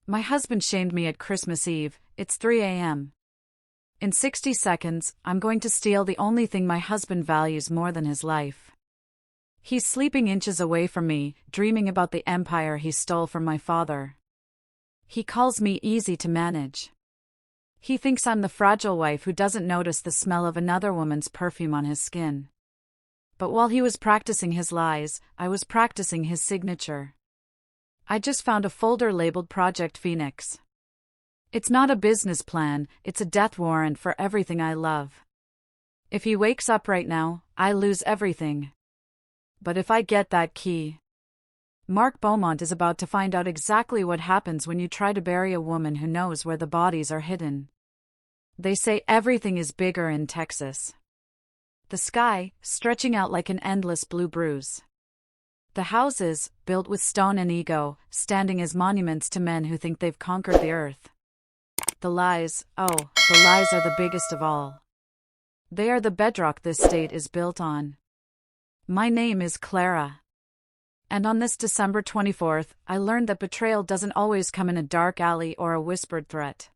My husband shamed me at Christmas Eve. It's 3 a.m. In 60 seconds, I'm going to steal the only thing my husband values more than his life. He's sleeping inches away from me, dreaming about the empire he stole from my father. He calls me easy to manage. He thinks I'm the fragile wife who doesn't notice the smell of another woman's perfume on his skin. But while he was practicing his lies, I was practicing his signature. I just found a folder labeled Project Phoenix. It's not a business plan, it's a death warrant for everything I love. If he wakes up right now, I lose everything. But if I get that key... Mark Beaumont is about to find out exactly what happens when you try to bury a woman who knows where the bodies are hidden. They say everything is bigger in Texas. The sky, stretching out like an endless blue bruise. The houses, built with stone and ego, standing as monuments to men who think they've conquered the earth. The lies, oh, the lies are the biggest of all. They are the bedrock this state is built on. My name is Clara. And on this December 24th, I learned that betrayal doesn't always come in a dark alley or a whispered threat.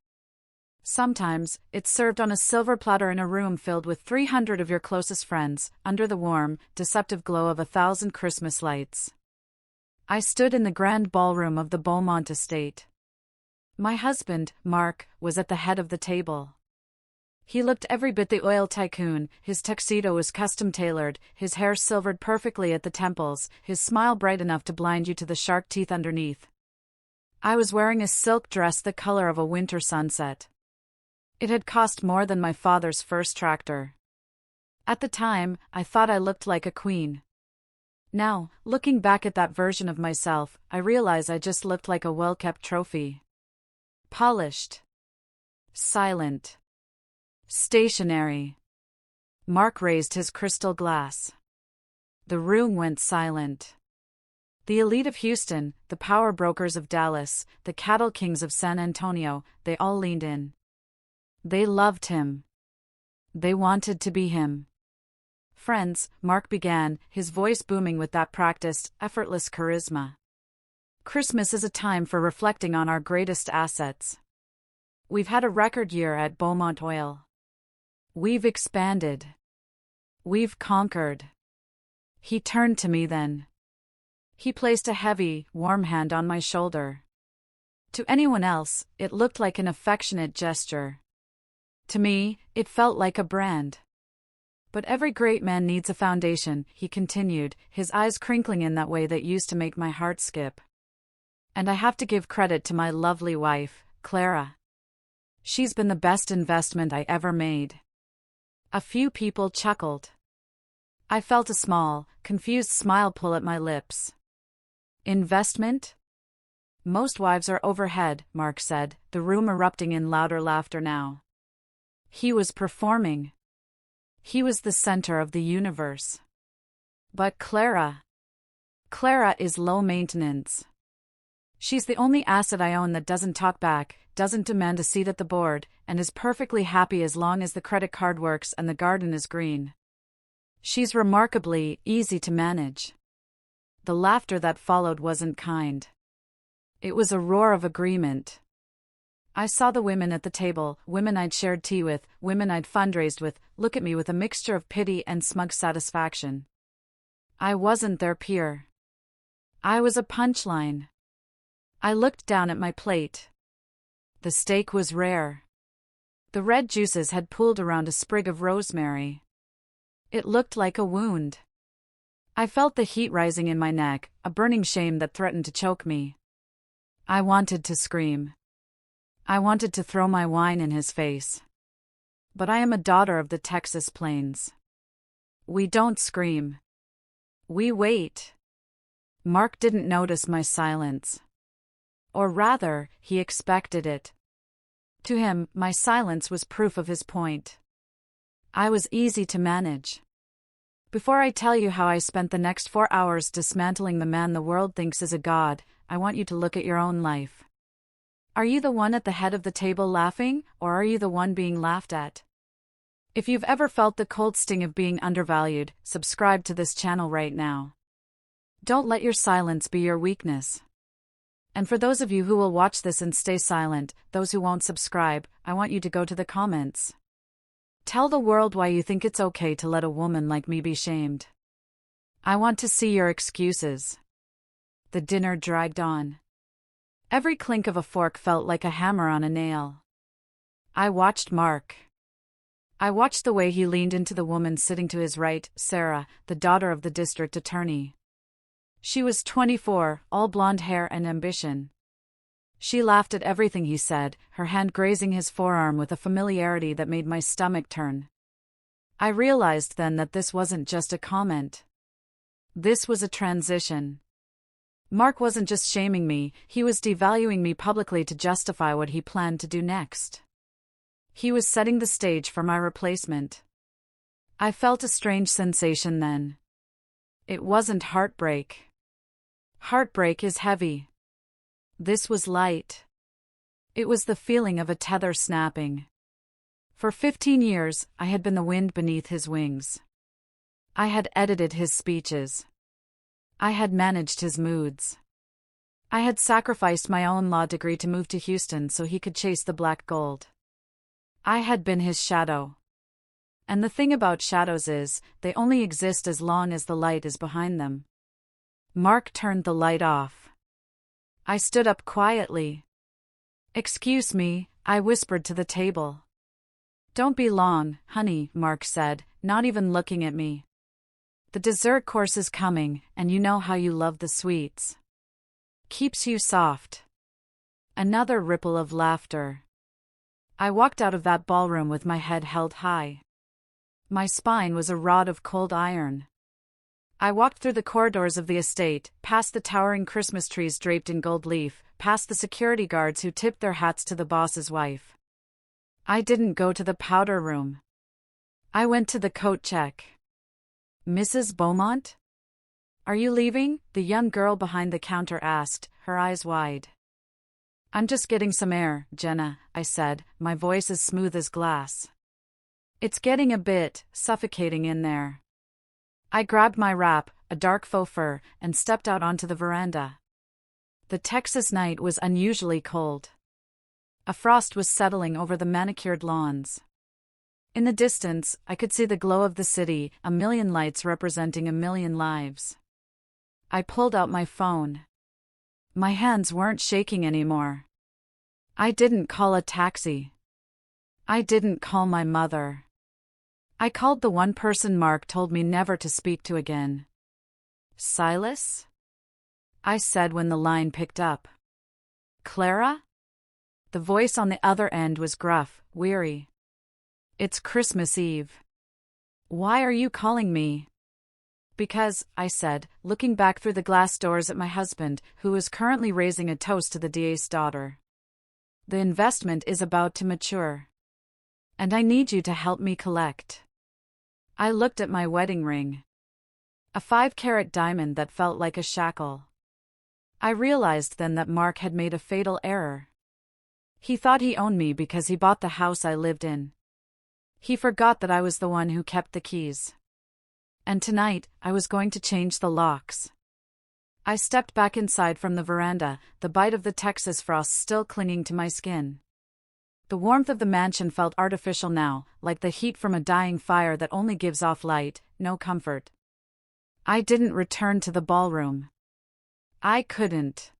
Sometimes, it's served on a silver platter in a room filled with 300 of your closest friends, under the warm, deceptive glow of 1,000 Christmas lights. I stood in the grand ballroom of the Beaumont estate. My husband, Mark, was at the head of the table. He looked every bit the oil tycoon. His tuxedo was custom-tailored, his hair silvered perfectly at the temples, his smile bright enough to blind you to the shark teeth underneath. I was wearing a silk dress the color of a winter sunset. It had cost more than my father's first tractor. At the time, I thought I looked like a queen. Now, looking back at that version of myself, I realize I just looked like a well-kept trophy. Polished. Silent. Stationary. Mark raised his crystal glass. The room went silent. The elite of Houston, the power brokers of Dallas, the cattle kings of San Antonio, they all leaned in. They loved him. They wanted to be him. Friends, Mark began, his voice booming with that practiced, effortless charisma. Christmas is a time for reflecting on our greatest assets. We've had a record year at Beaumont Oil. We've expanded. We've conquered. He turned to me then. He placed a heavy, warm hand on my shoulder. To anyone else, it looked like an affectionate gesture. To me, it felt like a brand. But every great man needs a foundation, he continued, his eyes crinkling in that way that used to make my heart skip. And I have to give credit to my lovely wife, Clara. She's been the best investment I ever made. A few people chuckled. I felt a small, confused smile pull at my lips. Investment? Most wives are overhead, Mark said, the room erupting in louder laughter now. He was performing. He was the center of the universe. But Clara is low maintenance. She's the only asset I own that doesn't talk back, doesn't demand a seat at the board, and is perfectly happy as long as the credit card works and the garden is green. She's remarkably easy to manage. The laughter that followed wasn't kind. It was a roar of agreement. I saw the women at the table, women I'd shared tea with, women I'd fundraised with, look at me with a mixture of pity and smug satisfaction. I wasn't their peer. I was a punchline. I looked down at my plate. The steak was rare. The red juices had pooled around a sprig of rosemary. It looked like a wound. I felt the heat rising in my neck, a burning shame that threatened to choke me. I wanted to scream. I wanted to throw my wine in his face. But I am a daughter of the Texas plains. We don't scream. We wait. Mark didn't notice my silence. Or rather, he expected it. To him, my silence was proof of his point. I was easy to manage. Before I tell you how I spent the next 4 hours dismantling the man the world thinks is a god, I want you to look at your own life. Are you the one at the head of the table laughing, or are you the one being laughed at? If you've ever felt the cold sting of being undervalued, subscribe to this channel right now. Don't let your silence be your weakness. And for those of you who will watch this and stay silent, those who won't subscribe, I want you to go to the comments. Tell the world why you think it's okay to let a woman like me be shamed. I want to see your excuses. The dinner dragged on. Every clink of a fork felt like a hammer on a nail. I watched Mark. I watched the way he leaned into the woman sitting to his right, Sarah, the daughter of the district attorney. She was 24, all blonde hair and ambition. She laughed at everything he said, her hand grazing his forearm with a familiarity that made my stomach turn. I realized then that this wasn't just a comment. This was a transition. Mark wasn't just shaming me, he was devaluing me publicly to justify what he planned to do next. He was setting the stage for my replacement. I felt a strange sensation then. It wasn't heartbreak. Heartbreak is heavy. This was light. It was the feeling of a tether snapping. For 15 years, I had been the wind beneath his wings. I had edited his speeches. I had managed his moods. I had sacrificed my own law degree to move to Houston so he could chase the black gold. I had been his shadow. And the thing about shadows is, they only exist as long as the light is behind them. Mark turned the light off. I stood up quietly. "Excuse me," I whispered to the table. "Don't be long, honey," Mark said, not even looking at me. "The dessert course is coming, and you know how you love the sweets. Keeps you soft." Another ripple of laughter. I walked out of that ballroom with my head held high. My spine was a rod of cold iron. I walked through the corridors of the estate, past the towering Christmas trees draped in gold leaf, past the security guards who tipped their hats to the boss's wife. I didn't go to the powder room. I went to the coat check. "Mrs. Beaumont? Are you leaving?" the young girl behind the counter asked, her eyes wide. "I'm just getting some air, Jenna," I said, my voice as smooth as glass. "It's getting a bit suffocating in there." I grabbed my wrap, a dark faux fur, and stepped out onto the veranda. The Texas night was unusually cold. A frost was settling over the manicured lawns. In the distance, I could see the glow of the city, a million lights representing a million lives. I pulled out my phone. My hands weren't shaking anymore. I didn't call a taxi. I didn't call my mother. I called the one person Mark told me never to speak to again. "Silas?" I said when the line picked up. "Clara?" The voice on the other end was gruff, weary. "It's Christmas Eve. Why are you calling me?" "Because," I said, looking back through the glass doors at my husband, who was currently raising a toast to the DA's daughter. "The investment is about to mature. And I need you to help me collect." I looked at my wedding ring. A 5-carat diamond that felt like a shackle. I realized then that Mark had made a fatal error. He thought he owned me because he bought the house I lived in. He forgot that I was the one who kept the keys. And tonight, I was going to change the locks. I stepped back inside from the veranda, the bite of the Texas frost still clinging to my skin. The warmth of the mansion felt artificial now, like the heat from a dying fire that only gives off light, no comfort. I didn't return to the ballroom. I couldn't.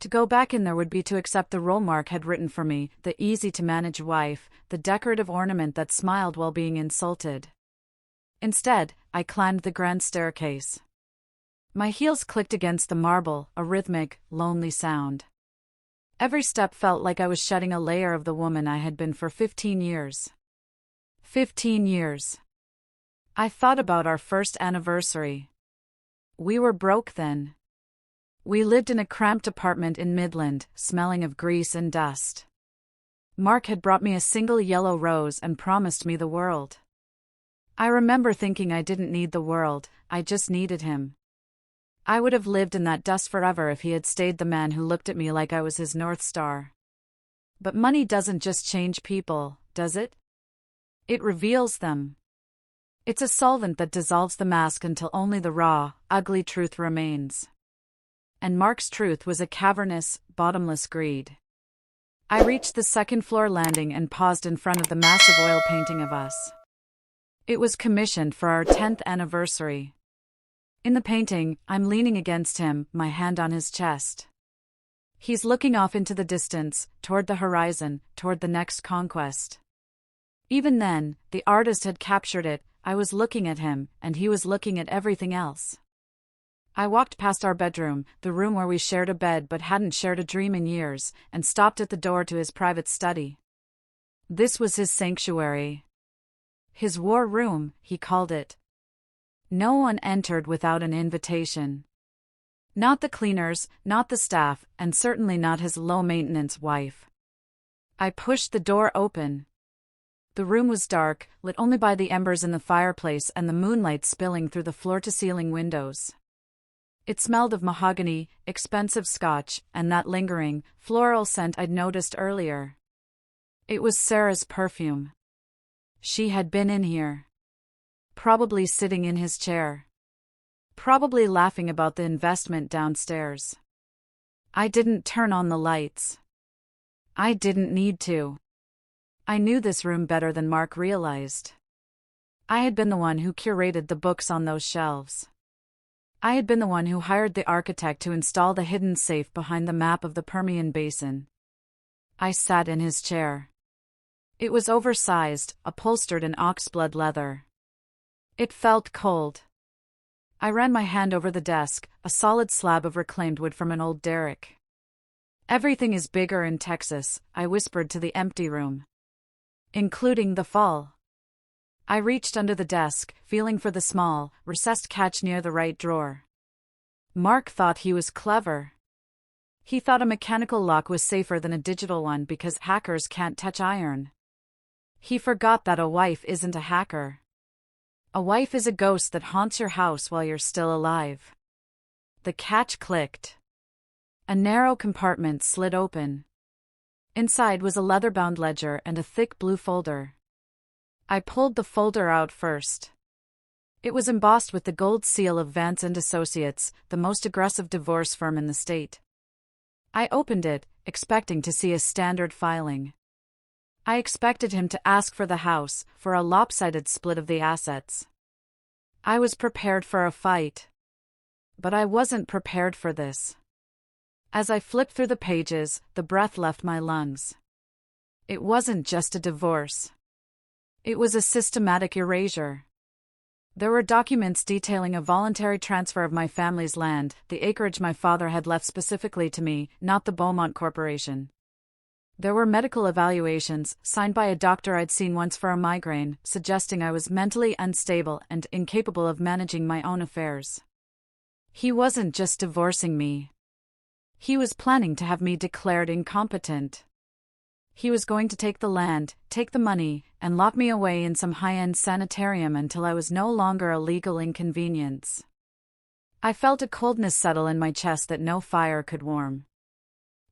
To go back in there would be to accept the role Mark had written for me, the easy-to-manage wife, the decorative ornament that smiled while being insulted. Instead, I climbed the grand staircase. My heels clicked against the marble, a rhythmic, lonely sound. Every step felt like I was shedding a layer of the woman I had been for 15 years. 15 years. I thought about our first anniversary. We were broke then. We lived in a cramped apartment in Midland, smelling of grease and dust. Mark had brought me a single yellow rose and promised me the world. I remember thinking I didn't need the world, I just needed him. I would have lived in that dust forever if he had stayed the man who looked at me like I was his North Star. But money doesn't just change people, does it? It reveals them. It's a solvent that dissolves the mask until only the raw, ugly truth remains. and Mark's truth was a cavernous, bottomless greed. I reached the second-floor landing and paused in front of the massive oil painting of us. It was commissioned for our 10th anniversary. In the painting, I'm leaning against him, my hand on his chest. He's looking off into the distance, toward the horizon, toward the next conquest. Even then, the artist had captured it. I was looking at him, and he was looking at everything else. I walked past our bedroom, the room where we shared a bed but hadn't shared a dream in years, and stopped at the door to his private study. This was his sanctuary. His war room, he called it. No one entered without an invitation. Not the cleaners, not the staff, and certainly not his low-maintenance wife. I pushed the door open. The room was dark, lit only by the embers in the fireplace and the moonlight spilling through the floor-to-ceiling windows. It smelled of mahogany, expensive scotch, and that lingering, floral scent I'd noticed earlier. It was Sarah's perfume. She had been in here. Probably sitting in his chair. Probably laughing about the investment downstairs. I didn't turn on the lights. I didn't need to. I knew this room better than Mark realized. I had been the one who curated the books on those shelves. I had been the one who hired the architect to install the hidden safe behind the map of the Permian Basin. I sat in his chair. It was oversized, upholstered in oxblood leather. It felt cold. I ran my hand over the desk, a solid slab of reclaimed wood from an old derrick. Everything is bigger in Texas, I whispered to the empty room. Including the fall. I reached under the desk, feeling for the small, recessed catch near the right drawer. Mark thought he was clever. He thought a mechanical lock was safer than a digital one because hackers can't touch iron. He forgot that a wife isn't a hacker. A wife is a ghost that haunts your house while you're still alive. The catch clicked. A narrow compartment slid open. Inside was a leather-bound ledger and a thick blue folder. I pulled the folder out first. It was embossed with the gold seal of Vance & Associates, the most aggressive divorce firm in the state. I opened it, expecting to see a standard filing. I expected him to ask for the house, for a lopsided split of the assets. I was prepared for a fight. But I wasn't prepared for this. As I flipped through the pages, the breath left my lungs. It wasn't just a divorce. It was a systematic erasure. There were documents detailing a voluntary transfer of my family's land, the acreage my father had left specifically to me, not the Beaumont Corporation. There were medical evaluations, signed by a doctor I'd seen once for a migraine, suggesting I was mentally unstable and incapable of managing my own affairs. He wasn't just divorcing me. He was planning to have me declared incompetent. He was going to take the land, take the money, and lock me away in some high-end sanitarium until I was no longer a legal inconvenience. I felt a coldness settle in my chest that no fire could warm.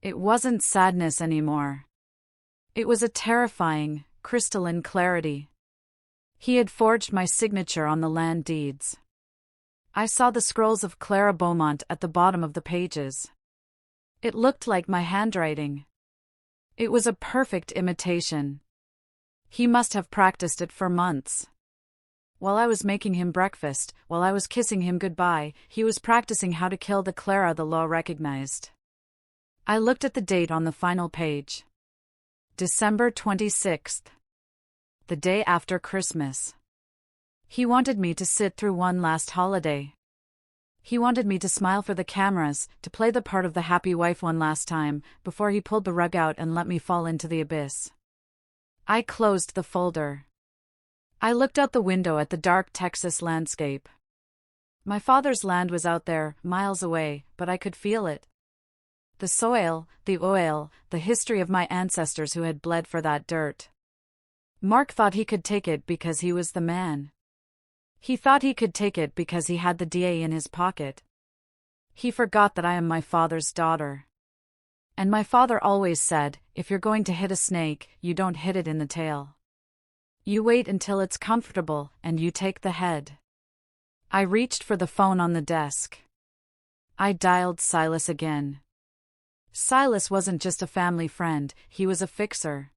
It wasn't sadness anymore. It was a terrifying, crystalline clarity. He had forged my signature on the land deeds. I saw the scrolls of Clara Beaumont at the bottom of the pages. It looked like my handwriting. It was a perfect imitation. He must have practiced it for months. While I was making him breakfast, while I was kissing him goodbye, he was practicing how to kill the Clara the law recognized. I looked at the date on the final page. December 26th. The day after Christmas. He wanted me to sit through one last holiday. He wanted me to smile for the cameras, to play the part of the happy wife one last time, before he pulled the rug out and let me fall into the abyss. I closed the folder. I looked out the window at the dark Texas landscape. My father's land was out there, miles away, but I could feel it. The soil, the oil, the history of my ancestors who had bled for that dirt. Mark thought he could take it because he was the man. He thought he could take it because he had the DA in his pocket. He forgot that I am my father's daughter. And my father always said, if you're going to hit a snake, you don't hit it in the tail. You wait until it's comfortable, and you take the head. I reached for the phone on the desk. I dialed Silas again. Silas wasn't just a family friend, he was a fixer.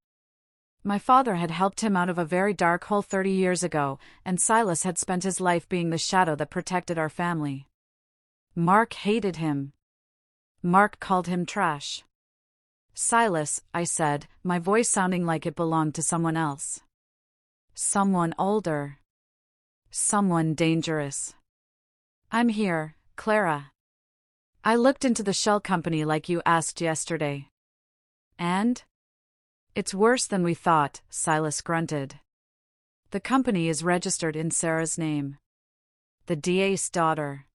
My father had helped him out of a very dark hole 30 years ago, and Silas had spent his life being the shadow that protected our family. Mark hated him. Mark called him trash. Silas, I said, my voice sounding like it belonged to someone else. Someone older. Someone dangerous. I'm here, Clara. I looked into the shell company like you asked yesterday. And? It's worse than we thought, Silas grunted. The company is registered in Sarah's name. The DA's daughter.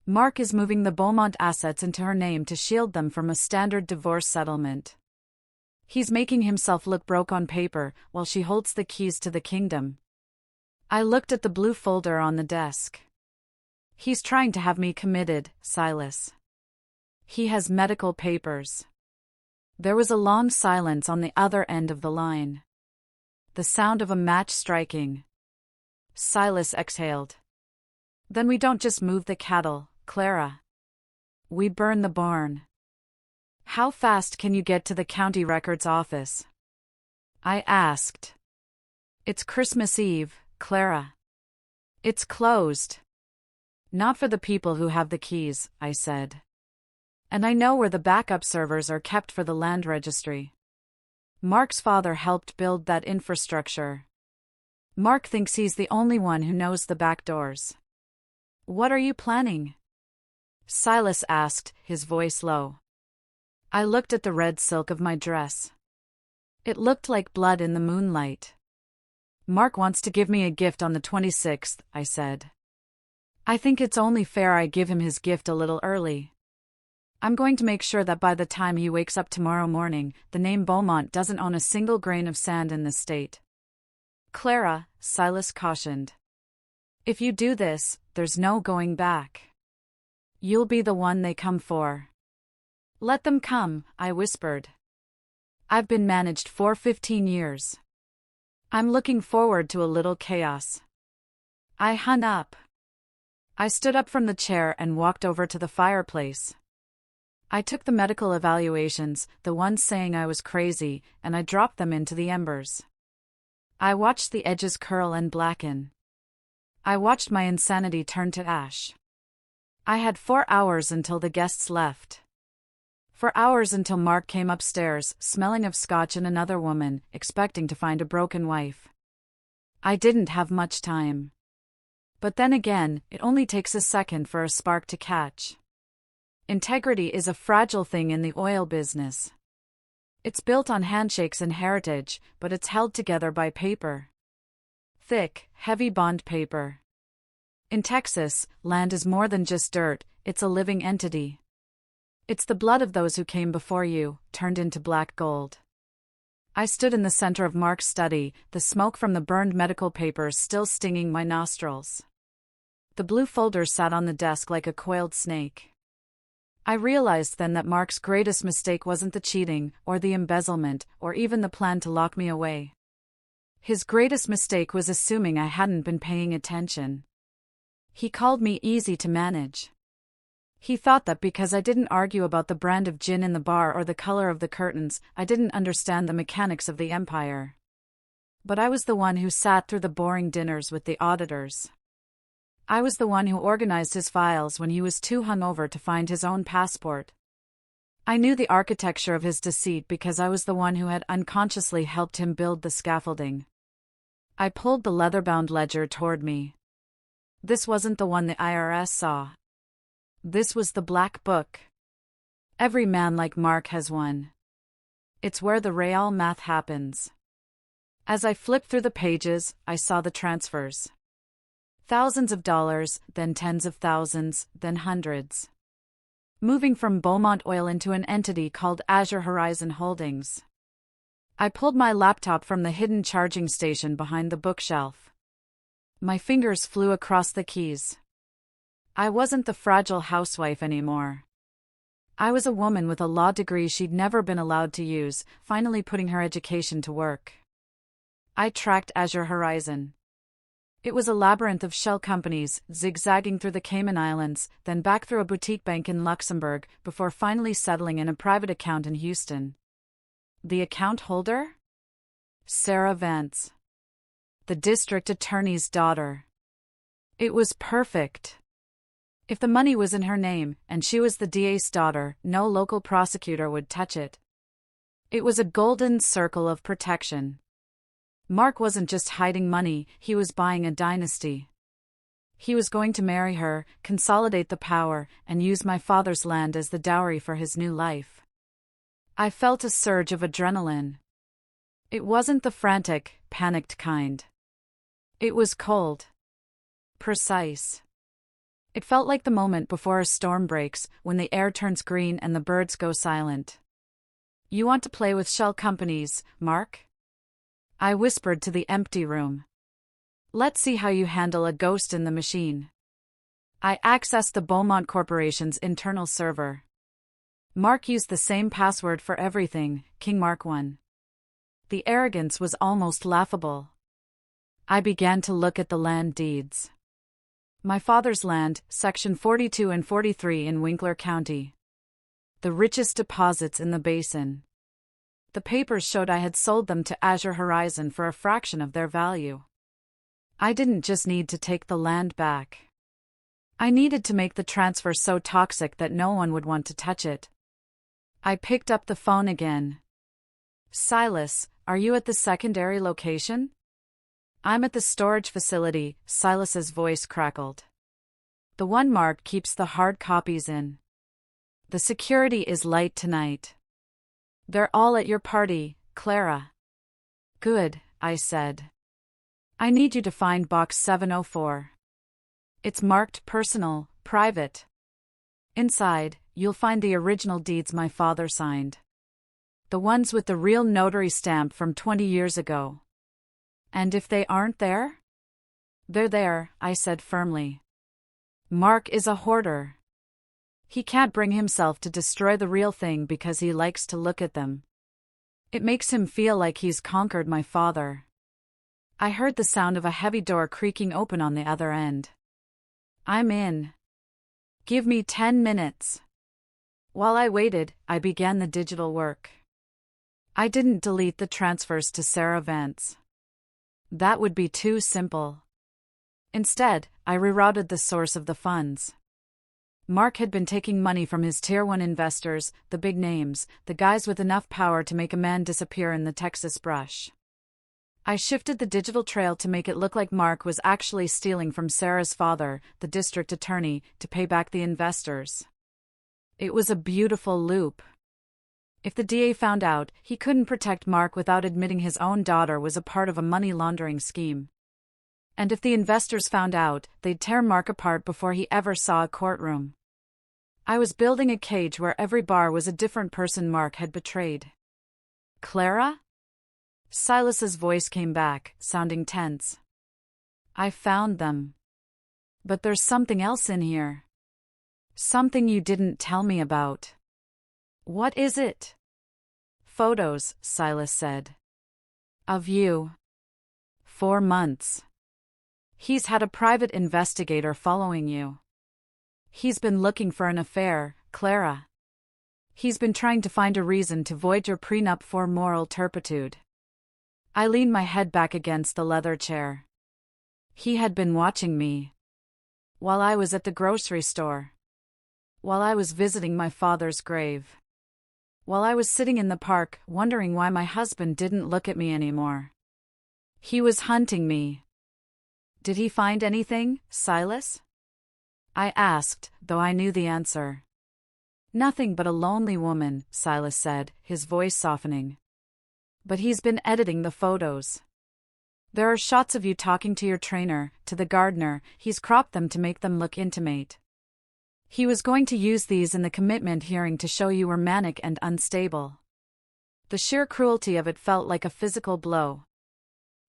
Mark is moving the Beaumont assets into her name to shield them from a standard divorce settlement. He's making himself look broke on paper while she holds the keys to the kingdom. I looked at the blue folder on the desk. He's trying to have me committed, Silas. He has medical papers. There was a long silence on the other end of the line. The sound of a match striking. Silas exhaled. Then we don't just move the cattle, Clara. We burn the barn. How fast can you get to the county records office? I asked. It's Christmas Eve, Clara. It's closed. Not for the people who have the keys, I said. And I know where the backup servers are kept for the land registry. Mark's father helped build that infrastructure. Mark thinks he's the only one who knows the back doors. What are you planning? Silas asked, his voice low. I looked at the red silk of my dress. It looked like blood in the moonlight. Mark wants to give me a gift on the 26th, I said. I think it's only fair I give him his gift a little early. I'm going to make sure that by the time he wakes up tomorrow morning, the name Beaumont doesn't own a single grain of sand in the state. Clara, Silas cautioned. If you do this, there's no going back. You'll be the one they come for. Let them come, I whispered. I've been managed for 15 years. I'm looking forward to a little chaos. I hung up. I stood up from the chair and walked over to the fireplace. I took the medical evaluations, the ones saying I was crazy, and I dropped them into the embers. I watched the edges curl and blacken. I watched my insanity turn to ash. I had 4 hours until the guests left. 4 hours until Mark came upstairs, smelling of scotch and another woman, expecting to find a broken wife. I didn't have much time. But then again, it only takes a second for a spark to catch. Integrity is a fragile thing in the oil business. It's built on handshakes and heritage, but it's held together by paper. Thick, heavy bond paper. In Texas, land is more than just dirt, it's a living entity. It's the blood of those who came before you, turned into black gold. I stood in the center of Mark's study, the smoke from the burned medical papers still stinging my nostrils. The blue folder sat on the desk like a coiled snake. I realized then that Mark's greatest mistake wasn't the cheating, or the embezzlement, or even the plan to lock me away. His greatest mistake was assuming I hadn't been paying attention. He called me easy to manage. He thought that because I didn't argue about the brand of gin in the bar or the color of the curtains, I didn't understand the mechanics of the empire. But I was the one who sat through the boring dinners with the auditors. I was the one who organized his files when he was too hungover to find his own passport. I knew the architecture of his deceit because I was the one who had unconsciously helped him build the scaffolding. I pulled the leather-bound ledger toward me. This wasn't the one the IRS saw. This was the black book. Every man like Mark has one. It's where the real math happens. As I flipped through the pages, I saw the transfers. Thousands of dollars, then tens of thousands, then hundreds. Moving from Beaumont Oil into an entity called Azure Horizon Holdings. I pulled my laptop from the hidden charging station behind the bookshelf. My fingers flew across the keys. I wasn't the fragile housewife anymore. I was a woman with a law degree she'd never been allowed to use, finally putting her education to work. I tracked Azure Horizon. It was a labyrinth of shell companies, zigzagging through the Cayman Islands, then back through a boutique bank in Luxembourg, before finally settling in a private account in Houston. The account holder? Sarah Vance, the district attorney's daughter. It was perfect. If the money was in her name, and she was the DA's daughter, no local prosecutor would touch it. It was a golden circle of protection. Mark wasn't just hiding money, he was buying a dynasty. He was going to marry her, consolidate the power, and use my father's land as the dowry for his new life. I felt a surge of adrenaline. It wasn't the frantic, panicked kind. It was cold. Precise. It felt like the moment before a storm breaks, when the air turns green and the birds go silent. You want to play with shell companies, Mark? I whispered to the empty room. Let's see how you handle a ghost in the machine. I accessed the Beaumont Corporation's internal server. Mark used the same password for everything, King Mark 1. The arrogance was almost laughable. I began to look at the land deeds. My father's land, Section 42 and 43 in Winkler County. The richest deposits in the basin. The papers showed I had sold them to Azure Horizon for a fraction of their value. I didn't just need to take the land back. I needed to make the transfer so toxic that no one would want to touch it. I picked up the phone again. Silas, are you at the secondary location? I'm at the storage facility, Silas's voice crackled. The one Mark keeps the hard copies in. The security is light tonight. They're all at your party, Clara. Good, I said. I need you to find box 704. It's marked personal, private. Inside, you'll find the original deeds my father signed. The ones with the real notary stamp from 20 years ago. And if they aren't there? They're there, I said firmly. Mark is a hoarder. He can't bring himself to destroy the real thing because he likes to look at them. It makes him feel like he's conquered my father. I heard the sound of a heavy door creaking open on the other end. I'm in. Give me 10 minutes. While I waited, I began the digital work. I didn't delete the transfers to Sarah Vance. That would be too simple. Instead, I rerouted the source of the funds. Mark had been taking money from his Tier 1 investors, the big names, the guys with enough power to make a man disappear in the Texas brush. I shifted the digital trail to make it look like Mark was actually stealing from Sarah's father, the district attorney, to pay back the investors. It was a beautiful loop. If the DA found out, he couldn't protect Mark without admitting his own daughter was a part of a money laundering scheme. And if the investors found out, they'd tear Mark apart before he ever saw a courtroom. I was building a cage where every bar was a different person Mark had betrayed. Clara? Silas's voice came back, sounding tense. I found them. But there's something else in here. Something you didn't tell me about. What is it? Photos, Silas said. Of you. 4 months. He's had a private investigator following you. He's been looking for an affair, Clara. He's been trying to find a reason to void your prenup for moral turpitude. I leaned my head back against the leather chair. He had been watching me. While I was at the grocery store. While I was visiting my father's grave. While I was sitting in the park, wondering why my husband didn't look at me anymore. He was hunting me. Did he find anything, Silas? I asked, though I knew the answer. Nothing but a lonely woman, Silas said, his voice softening. But he's been editing the photos. There are shots of you talking to your trainer, to the gardener, he's cropped them to make them look intimate. He was going to use these in the commitment hearing to show you were manic and unstable. The sheer cruelty of it felt like a physical blow.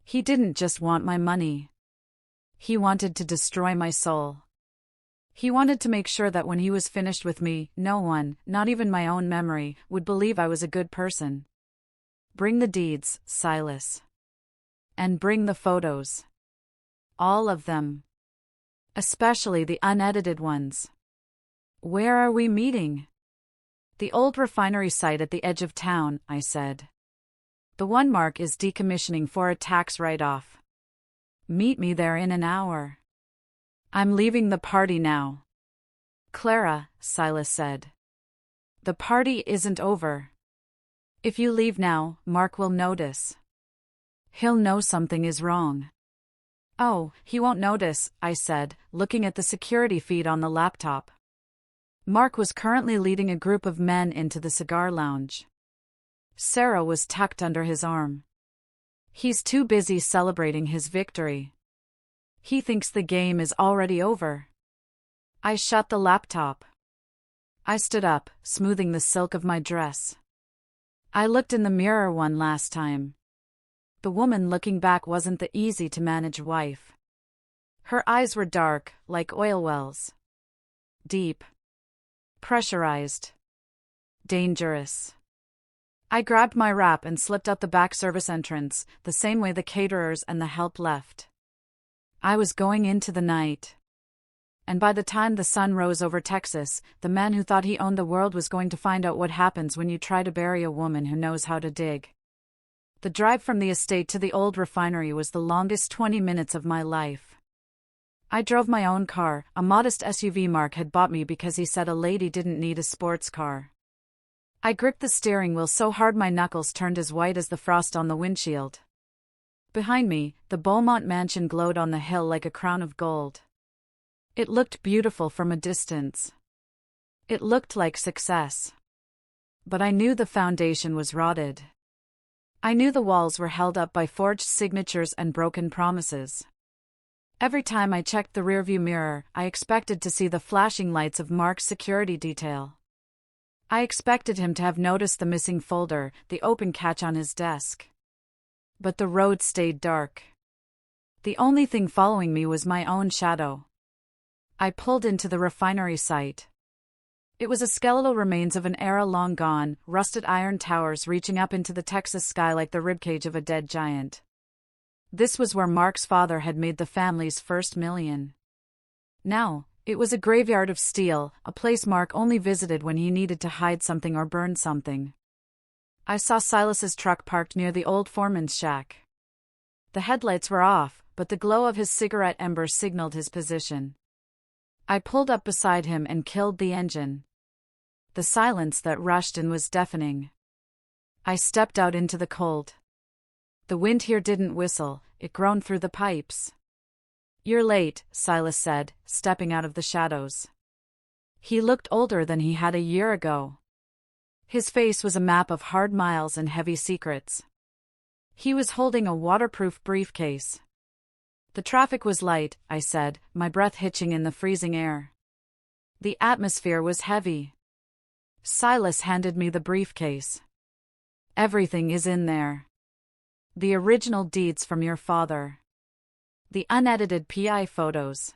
He didn't just want my money. He wanted to destroy my soul. He wanted to make sure that when he was finished with me, no one, not even my own memory, would believe I was a good person. Bring the deeds, Silas. And bring the photos. All of them. Especially the unedited ones. Where are we meeting? The old refinery site at the edge of town, I said. The one Mark is decommissioning for a tax write-off. Meet me there in an hour. I'm leaving the party now. Clara, Silas said. The party isn't over. If you leave now, Mark will notice. He'll know something is wrong. Oh, he won't notice, I said, looking at the security feed on the laptop. Mark was currently leading a group of men into the cigar lounge. Sarah was tucked under his arm. He's too busy celebrating his victory. He thinks the game is already over. I shut the laptop. I stood up, smoothing the silk of my dress. I looked in the mirror one last time. The woman looking back wasn't the easy-to-manage wife. Her eyes were dark, like oil wells. Deep. Pressurized. Dangerous. I grabbed my wrap and slipped out the back service entrance, the same way the caterers and the help left. I was going into the night. And by the time the sun rose over Texas, the man who thought he owned the world was going to find out what happens when you try to bury a woman who knows how to dig. The drive from the estate to the old refinery was the longest 20 minutes of my life. I drove my own car, a modest SUV Mark had bought me because he said a lady didn't need a sports car. I gripped the steering wheel so hard my knuckles turned as white as the frost on the windshield. Behind me, the Beaumont mansion glowed on the hill like a crown of gold. It looked beautiful from a distance. It looked like success. But I knew the foundation was rotted. I knew the walls were held up by forged signatures and broken promises. Every time I checked the rearview mirror, I expected to see the flashing lights of Mark's security detail. I expected him to have noticed the missing folder, the open catch on his desk. But the road stayed dark. The only thing following me was my own shadow. I pulled into the refinery site. It was a skeletal remains of an era long gone, rusted iron towers reaching up into the Texas sky like the ribcage of a dead giant. This was where Mark's father had made the family's first million. Now, it was a graveyard of steel, a place Mark only visited when he needed to hide something or burn something. I saw Silas's truck parked near the old foreman's shack. The headlights were off, but the glow of his cigarette embers signaled his position. I pulled up beside him and killed the engine. The silence that rushed in was deafening. I stepped out into the cold. The wind here didn't whistle, it groaned through the pipes. You're late, Silas said, stepping out of the shadows. He looked older than he had a year ago. His face was a map of hard miles and heavy secrets. He was holding a waterproof briefcase. The traffic was light, I said, my breath hitching in the freezing air. The atmosphere was heavy. Silas handed me the briefcase. Everything is in there. The original deeds from your father. The unedited PI photos.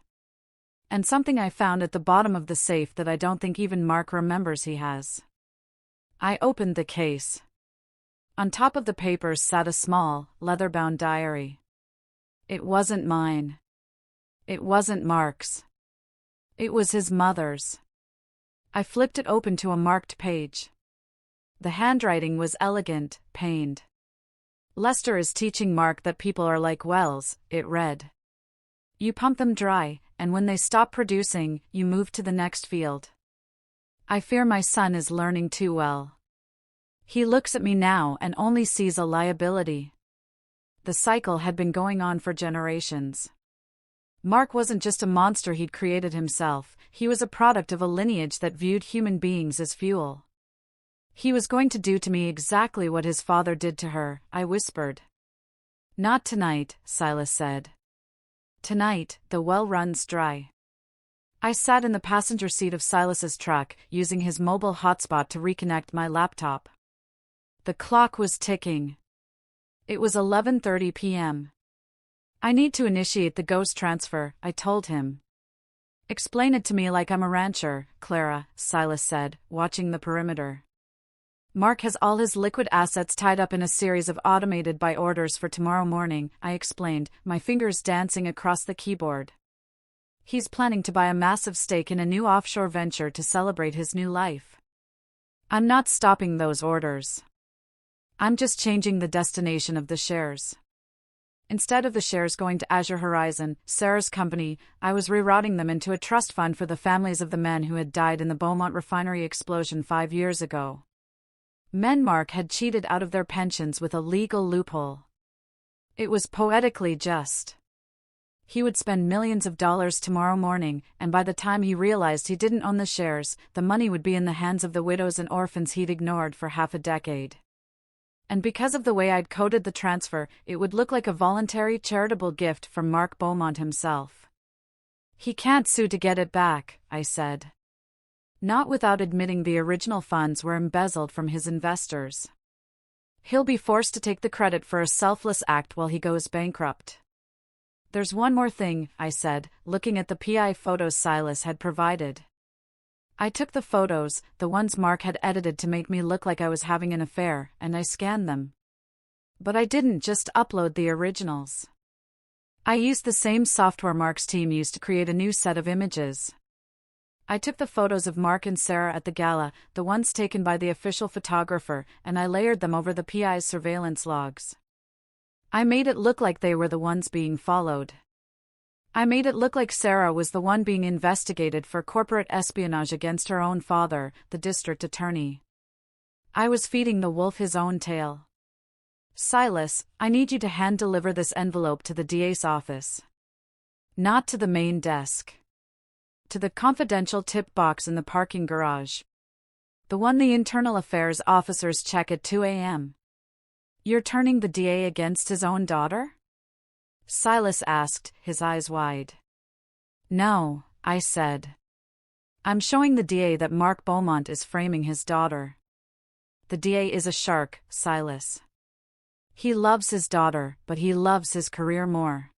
And something I found at the bottom of the safe that I don't think even Mark remembers he has. I opened the case. On top of the papers sat a small, leather-bound diary. It wasn't mine. It wasn't Mark's. It was his mother's. I flipped it open to a marked page. The handwriting was elegant, pained. Lester is teaching Mark that people are like wells, it read. You pump them dry, and when they stop producing, you move to the next field. I fear my son is learning too well. He looks at me now and only sees a liability. The cycle had been going on for generations. Mark wasn't just a monster he'd created himself, he was a product of a lineage that viewed human beings as fuel. He was going to do to me exactly what his father did to her, I whispered. Not tonight, Silas said. Tonight, the well runs dry. I sat in the passenger seat of Silas's truck, using his mobile hotspot to reconnect my laptop. The clock was ticking. It was 11:30 p.m. I need to initiate the ghost transfer, I told him. Explain it to me like I'm a rancher, Clara, Silas said, watching the perimeter. Mark has all his liquid assets tied up in a series of automated buy orders for tomorrow morning, I explained, my fingers dancing across the keyboard. He's planning to buy a massive stake in a new offshore venture to celebrate his new life. I'm not stopping those orders. I'm just changing the destination of the shares. Instead of the shares going to Azure Horizon, Sarah's company, I was rerouting them into a trust fund for the families of the men who had died in the Beaumont refinery explosion 5 years ago. Men Mark had cheated out of their pensions with a legal loophole. It was poetically just. He would spend millions of dollars tomorrow morning, and by the time he realized he didn't own the shares, the money would be in the hands of the widows and orphans he'd ignored for half a decade. And because of the way I'd coded the transfer, it would look like a voluntary charitable gift from Mark Beaumont himself. He can't sue to get it back, I said. Not without admitting the original funds were embezzled from his investors. He'll be forced to take the credit for a selfless act while he goes bankrupt. There's one more thing, I said, looking at the PI photos Silas had provided. I took the photos, the ones Mark had edited to make me look like I was having an affair, and I scanned them. But I didn't just upload the originals. I used the same software Mark's team used to create a new set of images. I took the photos of Mark and Sarah at the gala, the ones taken by the official photographer, and I layered them over the PI's surveillance logs. I made it look like they were the ones being followed. I made it look like Sarah was the one being investigated for corporate espionage against her own father, the district attorney. I was feeding the wolf his own tail. Silas, I need you to hand-deliver this envelope to the DA's office. Not to the main desk. To the confidential tip box in the parking garage. The one the internal affairs officers check at 2 a.m. You're turning the DA against his own daughter? Silas asked, his eyes wide. No, I said. I'm showing the DA that Mark Beaumont is framing his daughter. The DA is a shark, Silas. He loves his daughter, but he loves his career more.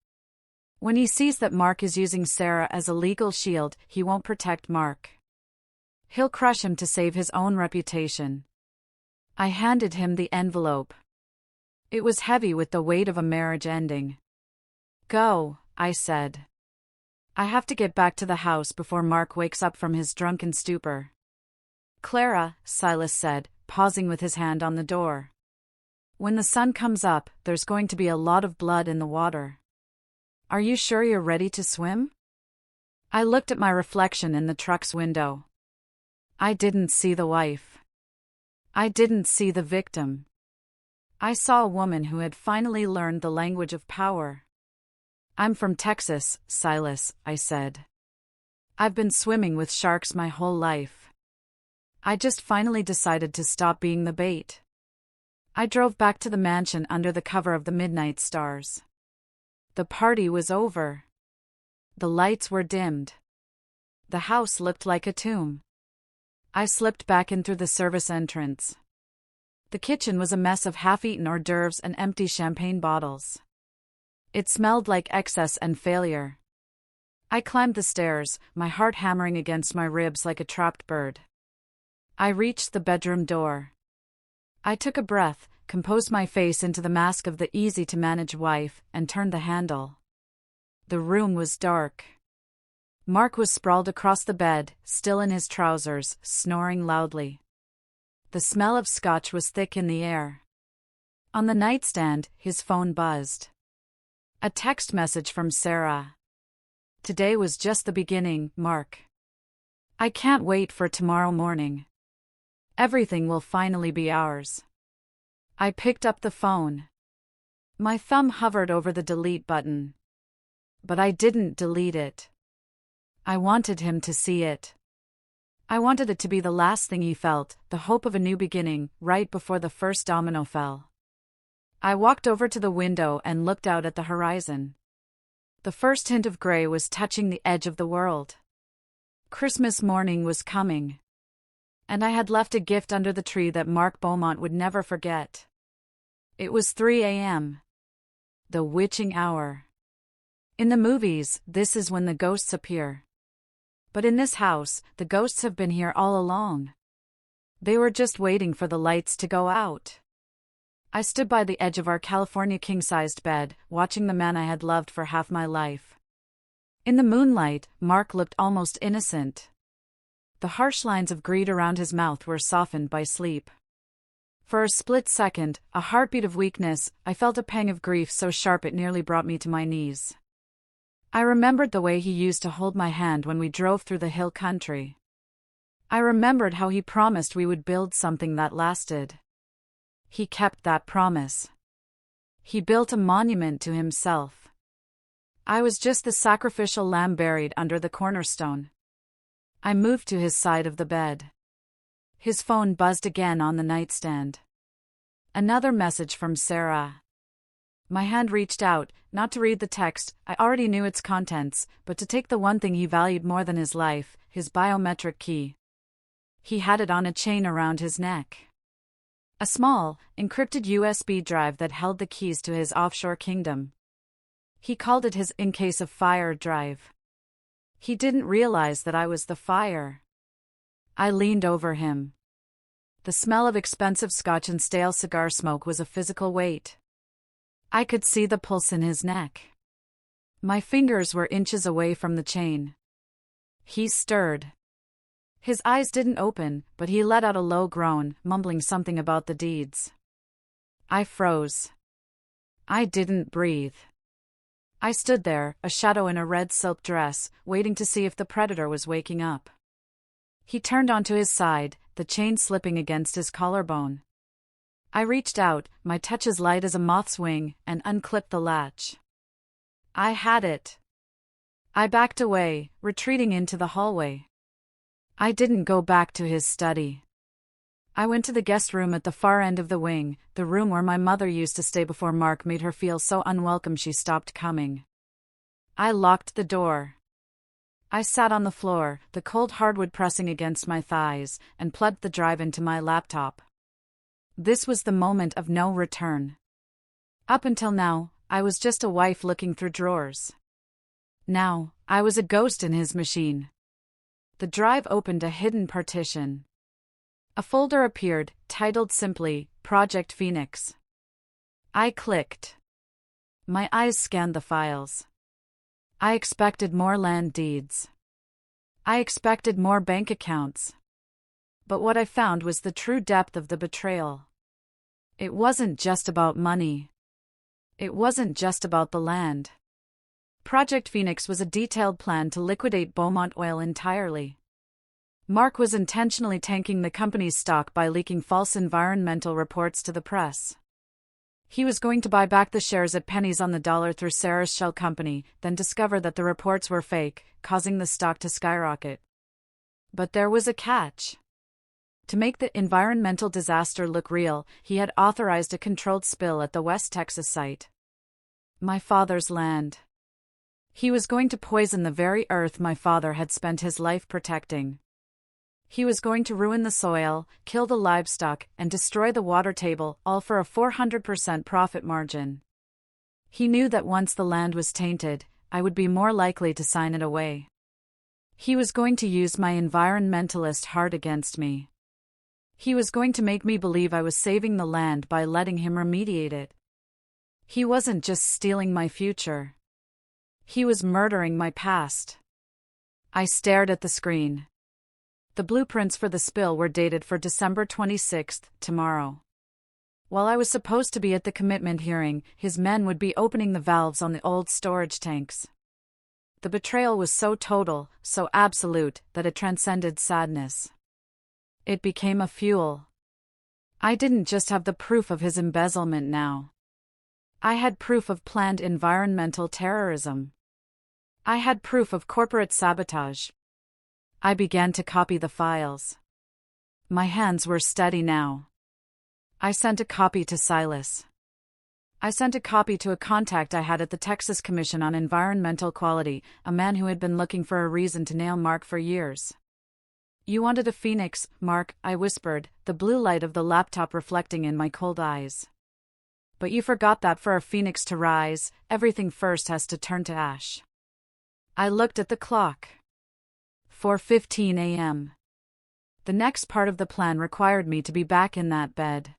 When he sees that Mark is using Sarah as a legal shield, he won't protect Mark. He'll crush him to save his own reputation. I handed him the envelope. It was heavy with the weight of a marriage ending. Go, I said. I have to get back to the house before Mark wakes up from his drunken stupor. Clara, Silas said, pausing with his hand on the door. When the sun comes up, there's going to be a lot of blood in the water. Are you sure you're ready to swim? I looked at my reflection in the truck's window. I didn't see the wife. I didn't see the victim. I saw a woman who had finally learned the language of power. I'm from Texas, Silas, I said. I've been swimming with sharks my whole life. I just finally decided to stop being the bait. I drove back to the mansion under the cover of the midnight stars. The party was over. The lights were dimmed. The house looked like a tomb. I slipped back in through the service entrance. The kitchen was a mess of half-eaten hors d'oeuvres and empty champagne bottles. It smelled like excess and failure. I climbed the stairs, my heart hammering against my ribs like a trapped bird. I reached the bedroom door. I took a breath, composed my face into the mask of the easy-to-manage wife, and turned the handle. The room was dark. Mark was sprawled across the bed, still in his trousers, snoring loudly. The smell of scotch was thick in the air. On the nightstand, his phone buzzed. A text message from Sarah. Today was just the beginning, Mark. I can't wait for tomorrow morning. Everything will finally be ours. I picked up the phone. My thumb hovered over the delete button. But I didn't delete it. I wanted him to see it. I wanted it to be the last thing he felt, the hope of a new beginning, right before the first domino fell. I walked over to the window and looked out at the horizon. The first hint of gray was touching the edge of the world. Christmas morning was coming. And I had left a gift under the tree that Mark Beaumont would never forget. It was 3 a.m. The witching hour. In the movies, this is when the ghosts appear. But in this house, the ghosts have been here all along. They were just waiting for the lights to go out. I stood by the edge of our California king-sized bed, watching the man I had loved for half my life. In the moonlight, Mark looked almost innocent. The harsh lines of greed around his mouth were softened by sleep. For a split second, a heartbeat of weakness, I felt a pang of grief so sharp it nearly brought me to my knees. I remembered the way he used to hold my hand when we drove through the hill country. I remembered how he promised we would build something that lasted. He kept that promise. He built a monument to himself. I was just the sacrificial lamb buried under the cornerstone. I moved to his side of the bed. His phone buzzed again on the nightstand. Another message from Sarah. My hand reached out, not to read the text, I already knew its contents, but to take the one thing he valued more than his life, his biometric key. He had it on a chain around his neck. A small, encrypted USB drive that held the keys to his offshore kingdom. He called it his in case of fire drive. He didn't realize that I was the fire. I leaned over him. The smell of expensive scotch and stale cigar smoke was a physical weight. I could see the pulse in his neck. My fingers were inches away from the chain. He stirred. His eyes didn't open, but he let out a low groan, mumbling something about the deeds. I froze. I didn't breathe. I stood there, a shadow in a red silk dress, waiting to see if the predator was waking up. He turned onto his side, the chain slipping against his collarbone. I reached out, my touch as light as a moth's wing, and unclipped the latch. I had it. I backed away, retreating into the hallway. I didn't go back to his study. I went to the guest room at the far end of the wing, the room where my mother used to stay before Mark made her feel so unwelcome she stopped coming. I locked the door. I sat on the floor, the cold hardwood pressing against my thighs, and plugged the drive into my laptop. This was the moment of no return. Up until now, I was just a wife looking through drawers. Now, I was a ghost in his machine. The drive opened a hidden partition. A folder appeared, titled simply, Project Phoenix. I clicked. My eyes scanned the files. I expected more land deeds. I expected more bank accounts. But what I found was the true depth of the betrayal. It wasn't just about money. It wasn't just about the land. Project Phoenix was a detailed plan to liquidate Beaumont Oil entirely. Mark was intentionally tanking the company's stock by leaking false environmental reports to the press. He was going to buy back the shares at pennies on the dollar through Sarah's shell company, then discover that the reports were fake, causing the stock to skyrocket. But there was a catch. To make the environmental disaster look real, he had authorized a controlled spill at the West Texas site. My father's land. He was going to poison the very earth my father had spent his life protecting. He was going to ruin the soil, kill the livestock, and destroy the water table, all for a 400% profit margin. He knew that once the land was tainted, I would be more likely to sign it away. He was going to use my environmentalist heart against me. He was going to make me believe I was saving the land by letting him remediate it. He wasn't just stealing my future. He was murdering my past. I stared at the screen. The blueprints for the spill were dated for December 26th, tomorrow. While I was supposed to be at the commitment hearing, his men would be opening the valves on the old storage tanks. The betrayal was so total, so absolute, that it transcended sadness. It became a fuel. I didn't just have the proof of his embezzlement now. I had proof of planned environmental terrorism. I had proof of corporate sabotage. I began to copy the files. My hands were steady now. I sent a copy to Silas. I sent a copy to a contact I had at the Texas Commission on Environmental Quality, a man who had been looking for a reason to nail Mark for years. "You wanted a phoenix, Mark," I whispered, the blue light of the laptop reflecting in my cold eyes. "But you forgot that for a phoenix to rise, everything first has to turn to ash." I looked at the clock. 4:15 a.m. The next part of the plan required me to be back in that bed.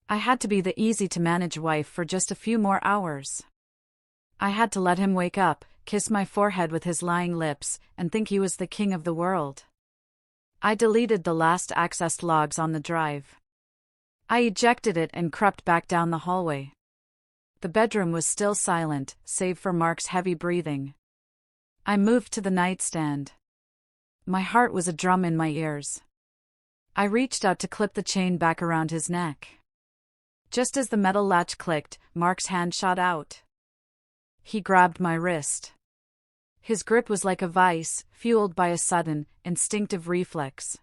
I had to be the easy-to-manage wife for just a few more hours. I had to let him wake up, kiss my forehead with his lying lips, and think he was the king of the world. I deleted the last accessed logs on the drive. I ejected it and crept back down the hallway. The bedroom was still silent, save for Mark's heavy breathing. I moved to the nightstand. My heart was a drum in my ears. I reached out to clip the chain back around his neck. Just as the metal latch clicked, Mark's hand shot out. He grabbed my wrist. His grip was like a vice, fueled by a sudden, instinctive reflex.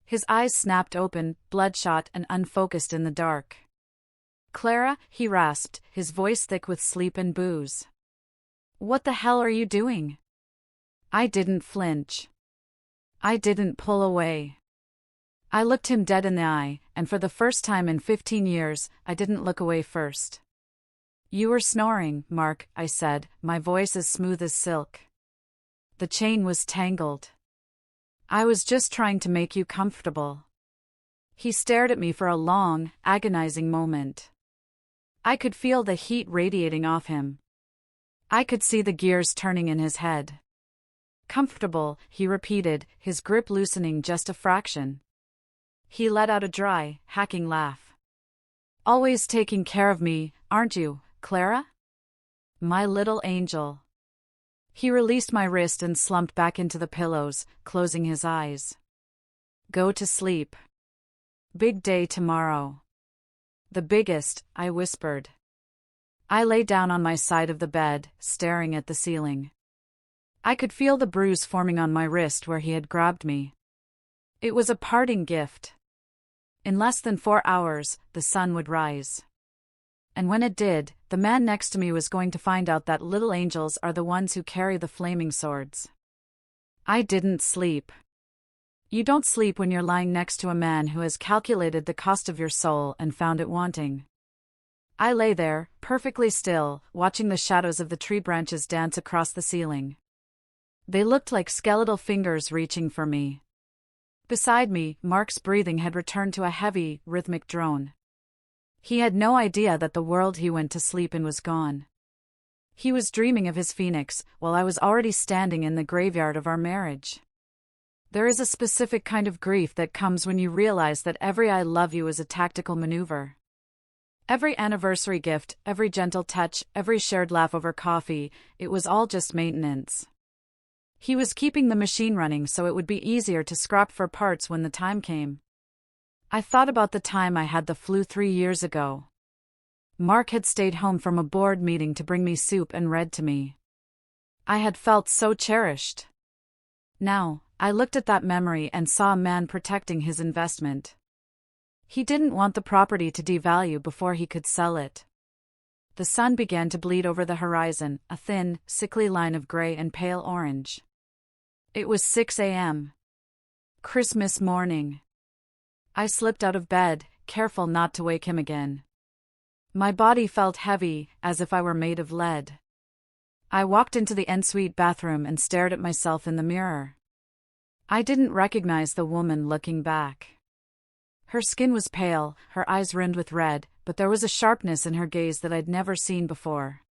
His eyes snapped open, bloodshot and unfocused in the dark. "Clara," he rasped, his voice thick with sleep and booze. "What the hell are you doing?" I didn't flinch. I didn't pull away. I looked him dead in the eye, and for the first time in 15 years, I didn't look away first. "You were snoring, Mark," I said, my voice as smooth as silk. "The chain was tangled. I was just trying to make you comfortable." He stared at me for a long, agonizing moment. I could feel the heat radiating off him. I could see the gears turning in his head. "Comfortable," he repeated, his grip loosening just a fraction. He let out a dry, hacking laugh. "Always taking care of me, aren't you, Clara? My little angel." He released my wrist and slumped back into the pillows, closing his eyes. "Go to sleep. Big day tomorrow." "The biggest," I whispered. I lay down on my side of the bed, staring at the ceiling. I could feel the bruise forming on my wrist where he had grabbed me. It was a parting gift. In less than 4 hours, the sun would rise. And when it did, the man next to me was going to find out that little angels are the ones who carry the flaming swords. I didn't sleep. You don't sleep when you're lying next to a man who has calculated the cost of your soul and found it wanting. I lay there, perfectly still, watching the shadows of the tree branches dance across the ceiling. They looked like skeletal fingers reaching for me. Beside me, Mark's breathing had returned to a heavy, rhythmic drone. He had no idea that the world he went to sleep in was gone. He was dreaming of his phoenix, while I was already standing in the graveyard of our marriage. There is a specific kind of grief that comes when you realize that every "I love you" is a tactical maneuver. Every anniversary gift, every gentle touch, every shared laugh over coffee, it was all just maintenance. He was keeping the machine running so it would be easier to scrap for parts when the time came. I thought about the time I had the flu 3 years ago. Mark had stayed home from a board meeting to bring me soup and read to me. I had felt so cherished. Now, I looked at that memory and saw a man protecting his investment. He didn't want the property to devalue before he could sell it. The sun began to bleed over the horizon, a thin, sickly line of gray and pale orange. It was 6 a.m. Christmas morning. I slipped out of bed, careful not to wake him again. My body felt heavy, as if I were made of lead. I walked into the ensuite bathroom and stared at myself in the mirror. I didn't recognize the woman looking back. Her skin was pale, her eyes rimmed with red, but there was a sharpness in her gaze that I'd never seen before.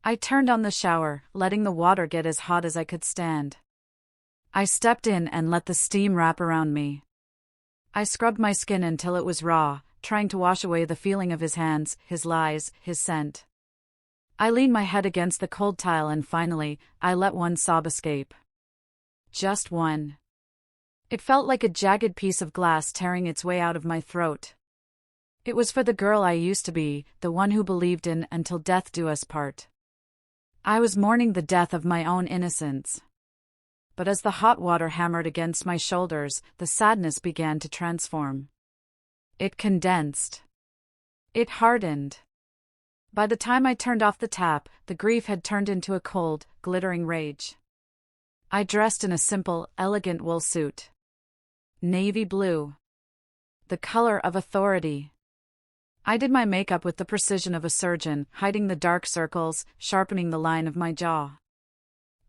I turned on the shower, letting the water get as hot as I could stand. I stepped in and let the steam wrap around me. I scrubbed my skin until it was raw, trying to wash away the feeling of his hands, his lies, his scent. I leaned my head against the cold tile and finally, I let one sob escape. Just one. It felt like a jagged piece of glass tearing its way out of my throat. It was for the girl I used to be, the one who believed in "until death do us part." I was mourning the death of my own innocence. But as the hot water hammered against my shoulders, the sadness began to transform. It condensed. It hardened. By the time I turned off the tap, the grief had turned into a cold, glittering rage. I dressed in a simple, elegant wool suit. Navy blue. The color of authority. I did my makeup with the precision of a surgeon, hiding the dark circles, sharpening the line of my jaw.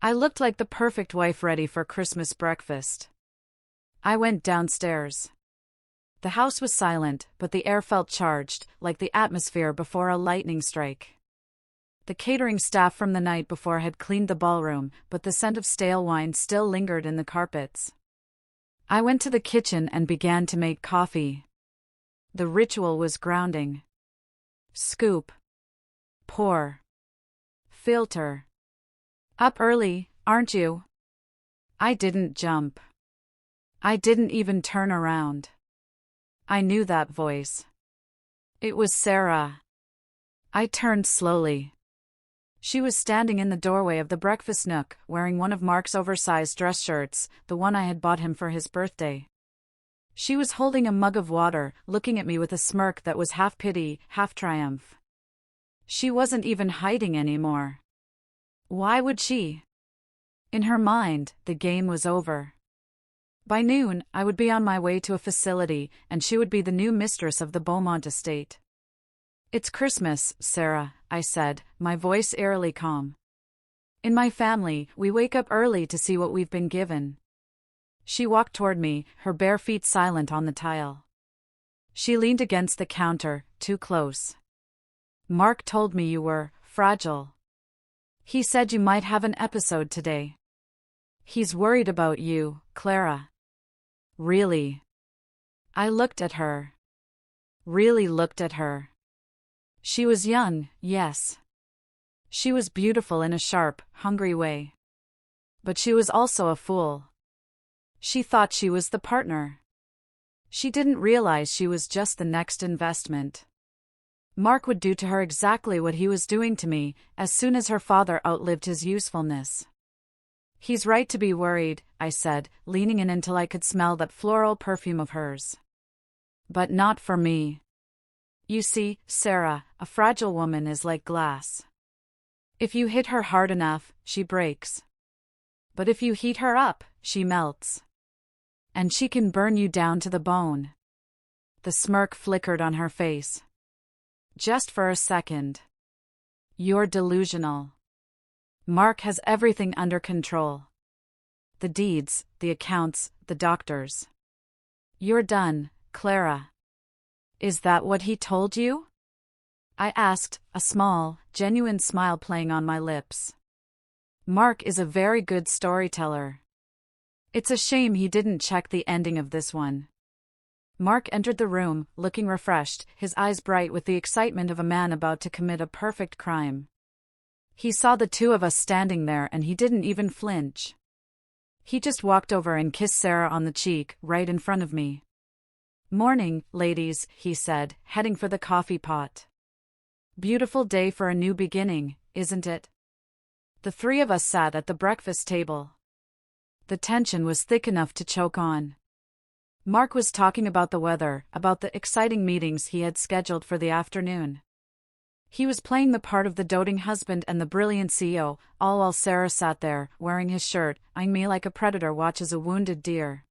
I looked like the perfect wife ready for Christmas breakfast. I went downstairs. The house was silent, but the air felt charged, like the atmosphere before a lightning strike. The catering staff from the night before had cleaned the ballroom, but the scent of stale wine still lingered in the carpets. I went to the kitchen and began to make coffee. The ritual was grounding. Scoop. Pour. Filter. Up early, aren't you? I didn't jump. I didn't even turn around. I knew that voice. It was Sarah. I turned slowly. She was standing in the doorway of the breakfast nook, wearing one of Mark's oversized dress shirts, the one I had bought him for his birthday. She was holding a mug of water, looking at me with a smirk that was half pity, half triumph. She wasn't even hiding anymore. Why would she? In her mind, the game was over. By noon, I would be on my way to a facility, and she would be the new mistress of the Beaumont estate. It's Christmas, Sarah, I said, my voice eerily calm. In my family, we wake up early to see what we've been given. She walked toward me, her bare feet silent on the tile. She leaned against the counter, too close. Mark told me you were fragile. He said you might have an episode today. He's worried about you, Clara. Really? I looked at her. Really looked at her. She was young, yes. She was beautiful in a sharp, hungry way. But she was also a fool. She thought she was the partner. She didn't realize she was just the next investment. Mark would do to her exactly what he was doing to me, as soon as her father outlived his usefulness. He's right to be worried, I said, leaning in until I could smell that floral perfume of hers. But not for me. You see, Sarah, a fragile woman is like glass. If you hit her hard enough, she breaks. But if you heat her up, she melts. And she can burn you down to the bone. The smirk flickered on her face. Just for a second. You're delusional. Mark has everything under control. The deeds, the accounts, the doctors. You're done, Clara. Is that what he told you? I asked, a small, genuine smile playing on my lips. Mark is a very good storyteller. It's a shame he didn't check the ending of this one. Mark entered the room, looking refreshed, his eyes bright with the excitement of a man about to commit a perfect crime. He saw the two of us standing there and he didn't even flinch. He just walked over and kissed Sarah on the cheek, right in front of me. Morning, ladies, he said, heading for the coffee pot. Beautiful day for a new beginning, isn't it? The three of us sat at the breakfast table. The tension was thick enough to choke on. Mark was talking about the weather, about the exciting meetings he had scheduled for the afternoon. He was playing the part of the doting husband and the brilliant CEO, all while Sarah sat there, wearing his shirt, eyeing me like a predator watches a wounded deer.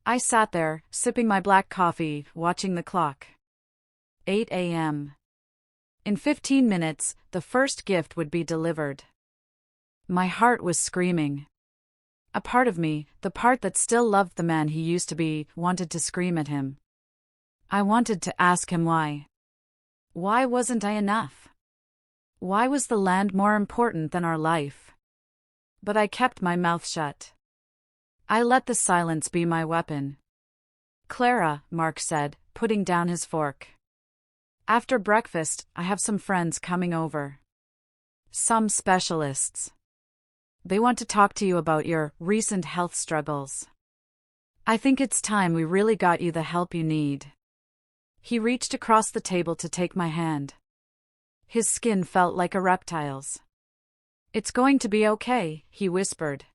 I sat there, sipping my black coffee, watching the clock. 8 a.m. In 15 minutes, the first gift would be delivered. My heart was screaming. A part of me, the part that still loved the man he used to be, wanted to scream at him. I wanted to ask him why. Why wasn't I enough? Why was the land more important than our life? But I kept my mouth shut. I let the silence be my weapon. Clara, Mark said, putting down his fork. After breakfast, I have some friends coming over. Some specialists. They want to talk to you about your recent health struggles. I think it's time we really got you the help you need. He reached across the table to take my hand. His skin felt like a reptile's. It's going to be okay, he whispered.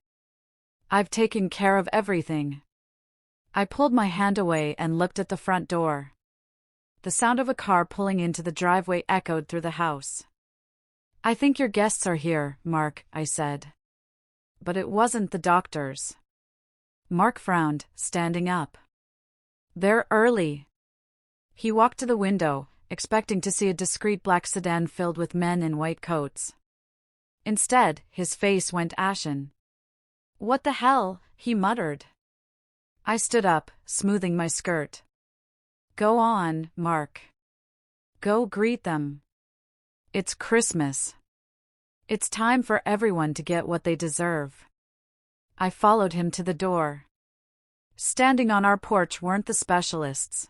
I've taken care of everything. I pulled my hand away and looked at the front door. The sound of a car pulling into the driveway echoed through the house. I think your guests are here, Mark, I said. But it wasn't the doctors. Mark frowned, standing up. They're early. He walked to the window, expecting to see a discreet black sedan filled with men in white coats. Instead, his face went ashen. What the hell, he muttered. I stood up, smoothing my skirt. Go on, Mark. Go greet them. It's Christmas. It's time for everyone to get what they deserve. I followed him to the door. Standing on our porch weren't the specialists.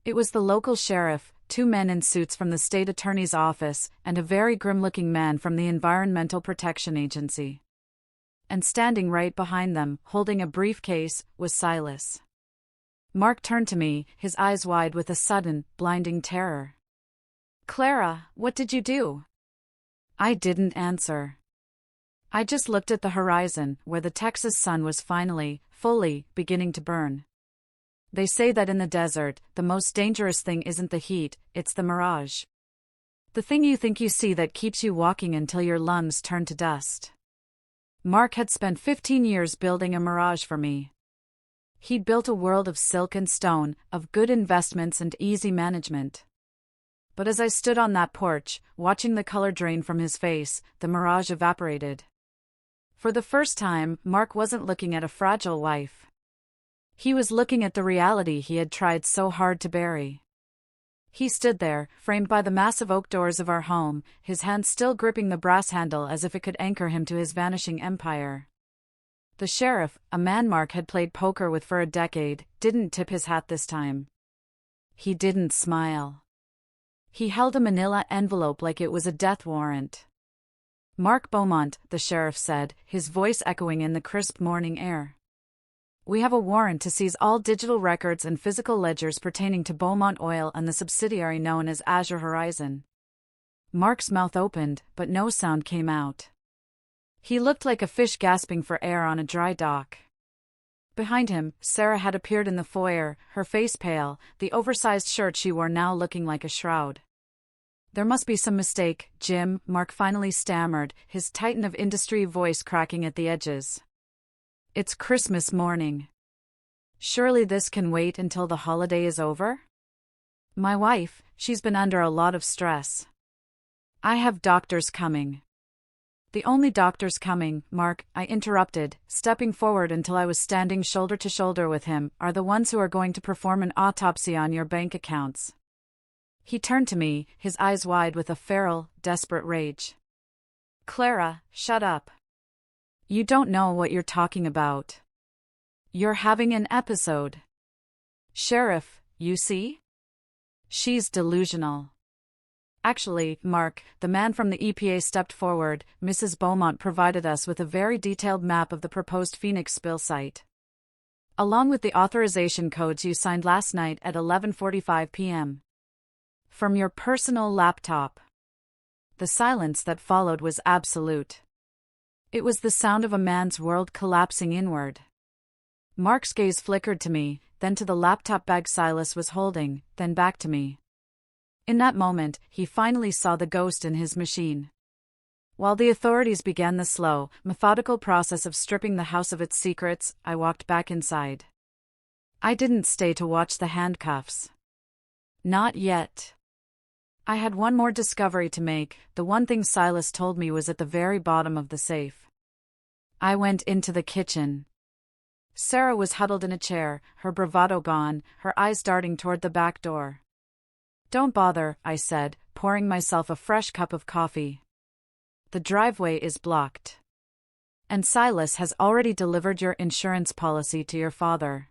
It was the local sheriff, 2 men in suits from the state attorney's office, and a very grim-looking man from the Environmental Protection Agency. And standing right behind them, holding a briefcase, was Silas. Mark turned to me, his eyes wide with a sudden, blinding terror. Clara, what did you do? I didn't answer. I just looked at the horizon, where the Texas sun was finally, fully, beginning to burn. They say that in the desert, the most dangerous thing isn't the heat, it's the mirage. The thing you think you see that keeps you walking until your lungs turn to dust. Mark had spent 15 years building a mirage for me. He'd built a world of silk and stone, of good investments and easy management. But as I stood on that porch, watching the color drain from his face, the mirage evaporated. For the first time, Mark wasn't looking at a fragile wife. He was looking at the reality he had tried so hard to bury. He stood there, framed by the massive oak doors of our home, his hand still gripping the brass handle as if it could anchor him to his vanishing empire. The sheriff, a man Mark had played poker with for a decade, didn't tip his hat this time. He didn't smile. He held a manila envelope like it was a death warrant. Mark Beaumont, the sheriff said, his voice echoing in the crisp morning air. We have a warrant to seize all digital records and physical ledgers pertaining to Beaumont Oil and the subsidiary known as Azure Horizon. Mark's mouth opened, but no sound came out. He looked like a fish gasping for air on a dry dock. Behind him, Sarah had appeared in the foyer, her face pale, the oversized shirt she wore now looking like a shroud. There must be some mistake, Jim, Mark finally stammered, his titan of industry voice cracking at the edges. It's Christmas morning. Surely this can wait until the holiday is over? My wife, she's been under a lot of stress. I have doctors coming. The only doctors coming, Mark, I interrupted, stepping forward until I was standing shoulder to shoulder with him, are the ones who are going to perform an autopsy on your bank accounts. He turned to me, his eyes wide with a feral, desperate rage. Clara, shut up. You don't know what you're talking about. You're having an episode. Sheriff, you see? She's delusional. Actually, Mark, the man from the EPA stepped forward. Mrs. Beaumont provided us with a very detailed map of the proposed Phoenix spill site. Along with the authorization codes you signed last night at 11:45 p.m. From your personal laptop. The silence that followed was absolute. It was the sound of a man's world collapsing inward. Mark's gaze flickered to me, then to the laptop bag Silas was holding, then back to me. In that moment, he finally saw the ghost in his machine. While the authorities began the slow, methodical process of stripping the house of its secrets, I walked back inside. I didn't stay to watch the handcuffs. Not yet. I had one more discovery to make. The one thing Silas told me was at the very bottom of the safe. I went into the kitchen. Sarah was huddled in a chair, her bravado gone, her eyes darting toward the back door. Don't bother, I said, pouring myself a fresh cup of coffee. The driveway is blocked. And Silas has already delivered your insurance policy to your father.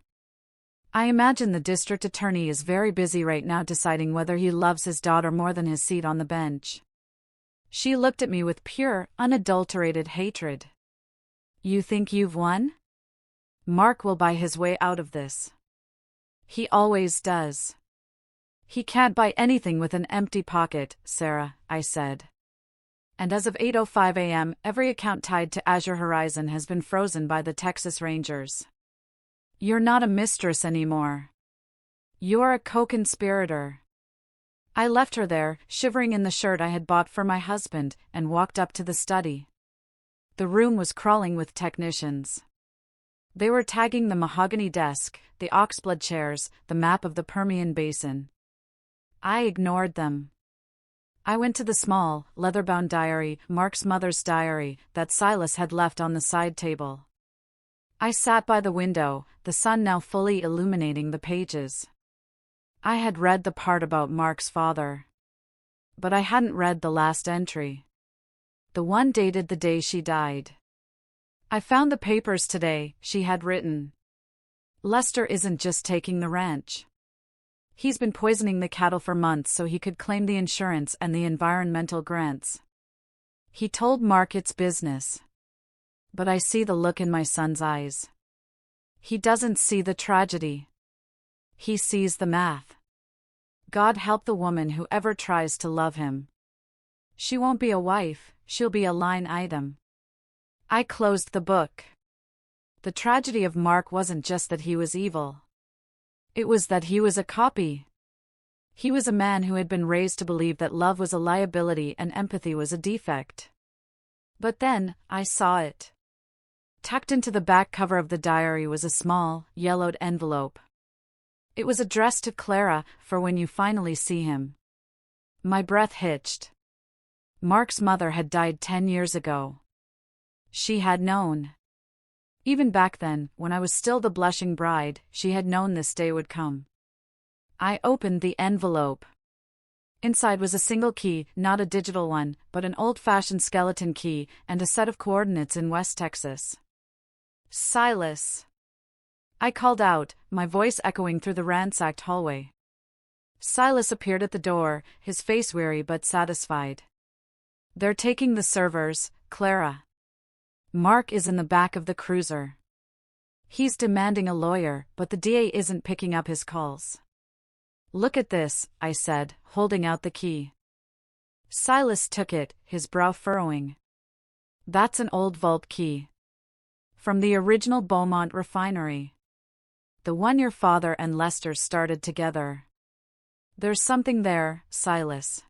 I imagine the district attorney is very busy right now deciding whether he loves his daughter more than his seat on the bench. She looked at me with pure, unadulterated hatred. You think you've won? Mark will buy his way out of this. He always does. He can't buy anything with an empty pocket, Sarah, I said. And as of 8:05 a.m., every account tied to Azure Horizon has been frozen by the Texas Rangers. You're not a mistress anymore. You're a co-conspirator. I left her there, shivering in the shirt I had bought for my husband, and walked up to the study. The room was crawling with technicians. They were tagging the mahogany desk, the oxblood chairs, the map of the Permian Basin. I ignored them. I went to the small, leather-bound diary, Mark's mother's diary, that Silas had left on the side table. I sat by the window, the sun now fully illuminating the pages. I had read the part about Mark's father. But I hadn't read the last entry. The one dated the day she died. I found the papers today, she had written. Lester isn't just taking the ranch. He's been poisoning the cattle for months so he could claim the insurance and the environmental grants. He told Mark it's business. But I see the look in my son's eyes. He doesn't see the tragedy. He sees the math. God help the woman who ever tries to love him. She won't be a wife, she'll be a line item. I closed the book. The tragedy of Mark wasn't just that he was evil. It was that he was a copy. He was a man who had been raised to believe that love was a liability and empathy was a defect. But then, I saw it. Tucked into the back cover of the diary was a small, yellowed envelope. It was addressed to Clara, for when you finally see him. My breath hitched. Mark's mother had died 10 years ago. She had known. Even back then, when I was still the blushing bride, she had known this day would come. I opened the envelope. Inside was a single key, not a digital one, but an old-fashioned skeleton key, and a set of coordinates in West Texas. Silas. I called out, my voice echoing through the ransacked hallway. Silas appeared at the door, his face weary but satisfied. They're taking the servers, Clara. Mark is in the back of the cruiser. He's demanding a lawyer, but the DA isn't picking up his calls. Look at this, I said, holding out the key. Silas took it, his brow furrowing. That's an old vault key. From the original Beaumont refinery. The one your father and Lester started together. There's something there, Silas.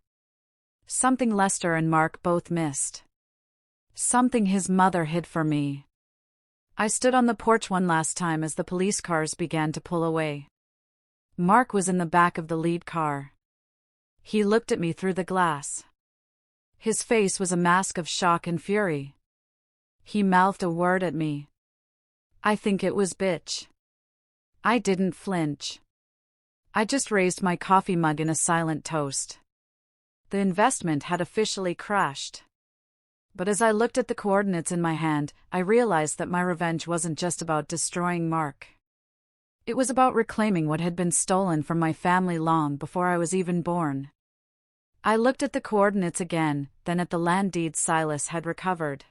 Something Lester and Mark both missed. Something his mother hid from me. I stood on the porch one last time as the police cars began to pull away. Mark was in the back of the lead car. He looked at me through the glass. His face was a mask of shock and fury. He mouthed a word at me. I think it was bitch. I didn't flinch. I just raised my coffee mug in a silent toast. The investment had officially crashed. But as I looked at the coordinates in my hand, I realized that my revenge wasn't just about destroying Mark. It was about reclaiming what had been stolen from my family long before I was even born. I looked at the coordinates again, then at the land deeds Silas had recovered.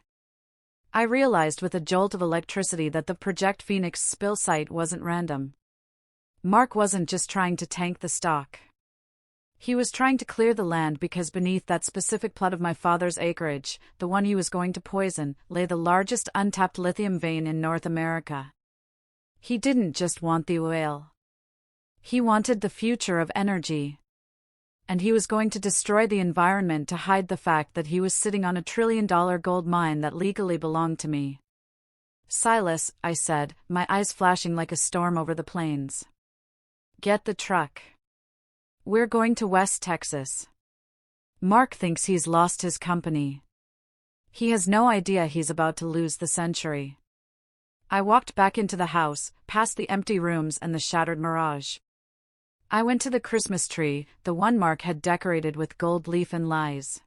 I realized with a jolt of electricity that the Project Phoenix spill site wasn't random. Mark wasn't just trying to tank the stock. He was trying to clear the land because beneath that specific plot of my father's acreage, the one he was going to poison, lay the largest untapped lithium vein in North America. He didn't just want the oil. He wanted the future of energy. And he was going to destroy the environment to hide the fact that he was sitting on $1 trillion gold mine that legally belonged to me. Silas, I said, my eyes flashing like a storm over the plains. Get the truck. We're going to West Texas. Mark thinks he's lost his company. He has no idea he's about to lose the century. I walked back into the house, past the empty rooms and the shattered mirage. I went to the Christmas tree, the one Mark had decorated with gold leaf and lies.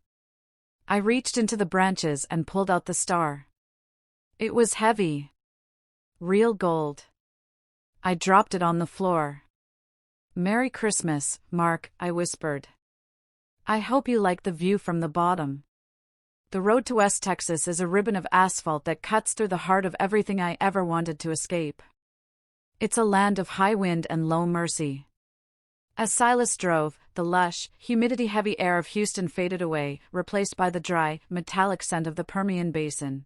I reached into the branches and pulled out the star. It was heavy. Real gold. I dropped it on the floor. Merry Christmas, Mark, I whispered. I hope you like the view from the bottom. The road to West Texas is a ribbon of asphalt that cuts through the heart of everything I ever wanted to escape. It's a land of high wind and low mercy. As Silas drove, the lush, humidity-heavy air of Houston faded away, replaced by the dry, metallic scent of the Permian Basin.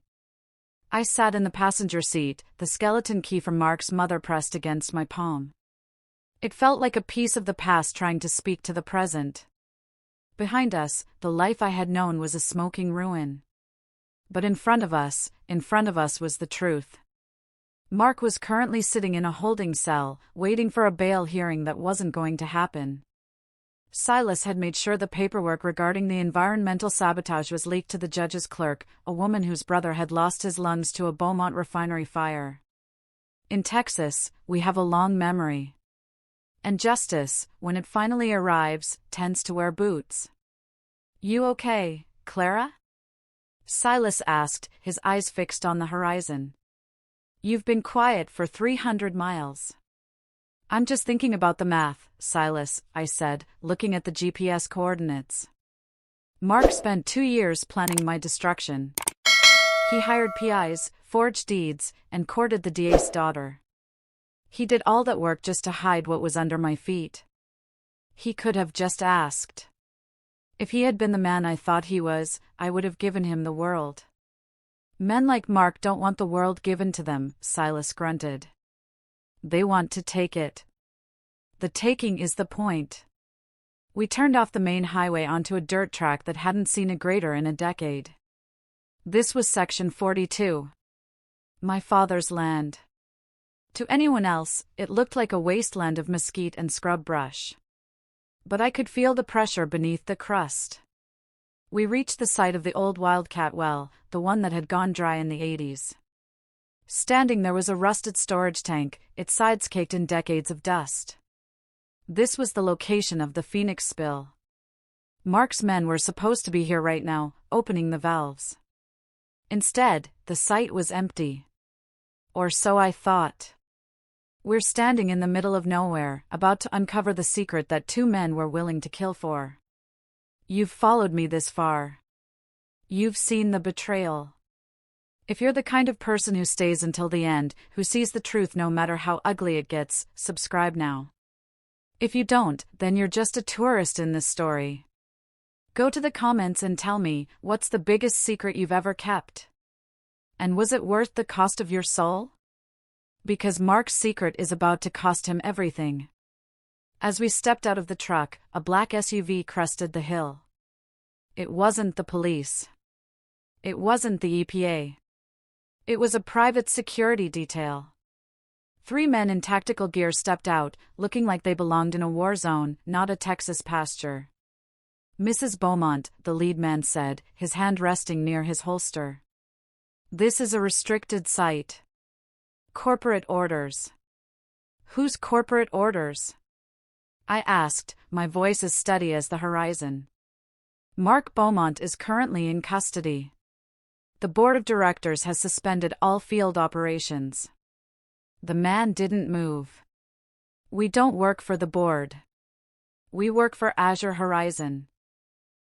I sat in the passenger seat, the skeleton key from Mark's mother pressed against my palm. It felt like a piece of the past trying to speak to the present. Behind us, the life I had known was a smoking ruin. But in front of us was the truth. Mark was currently sitting in a holding cell, waiting for a bail hearing that wasn't going to happen. Silas had made sure the paperwork regarding the environmental sabotage was leaked to the judge's clerk, a woman whose brother had lost his lungs to a Beaumont refinery fire. In Texas, we have a long memory. And justice, when it finally arrives, tends to wear boots. You okay, Clara? Silas asked, his eyes fixed on the horizon. You've been quiet for 300 miles. I'm just thinking about the math, Silas, I said, looking at the GPS coordinates. Mark spent 2 years planning my destruction. He hired PIs, forged deeds, and courted the DA's daughter. He did all that work just to hide what was under my feet. He could have just asked. If he had been the man I thought he was, I would have given him the world. Men like Mark don't want the world given to them, Silas grunted. They want to take it. The taking is the point. We turned off the main highway onto a dirt track that hadn't seen a grader in a decade. This was Section 42. My father's land. To anyone else, it looked like a wasteland of mesquite and scrub brush. But I could feel the pressure beneath the crust. We reached the site of the old Wildcat well, the one that had gone dry in the 80s. Standing there was a rusted storage tank, its sides caked in decades of dust. This was the location of the Phoenix spill. Mark's men were supposed to be here right now, opening the valves. Instead, the site was empty. Or so I thought. We're standing in the middle of nowhere, about to uncover the secret that 2 men were willing to kill for. You've followed me this far. You've seen the betrayal. If you're the kind of person who stays until the end, who sees the truth no matter how ugly it gets, subscribe now. If you don't, then you're just a tourist in this story. Go to the comments and tell me, what's the biggest secret you've ever kept? And was it worth the cost of your soul? Because Mark's secret is about to cost him everything. As we stepped out of the truck, a black SUV crested the hill. It wasn't the police. It wasn't the EPA. It was a private security detail. 3 men in tactical gear stepped out, looking like they belonged in a war zone, not a Texas pasture. Mrs. Beaumont, the lead man said, his hand resting near his holster. This is a restricted site. Corporate orders. Whose corporate orders? I asked, my voice as steady as the horizon. Mark Beaumont is currently in custody. The board of directors has suspended all field operations. The man didn't move. We don't work for the board. We work for Azure Horizon.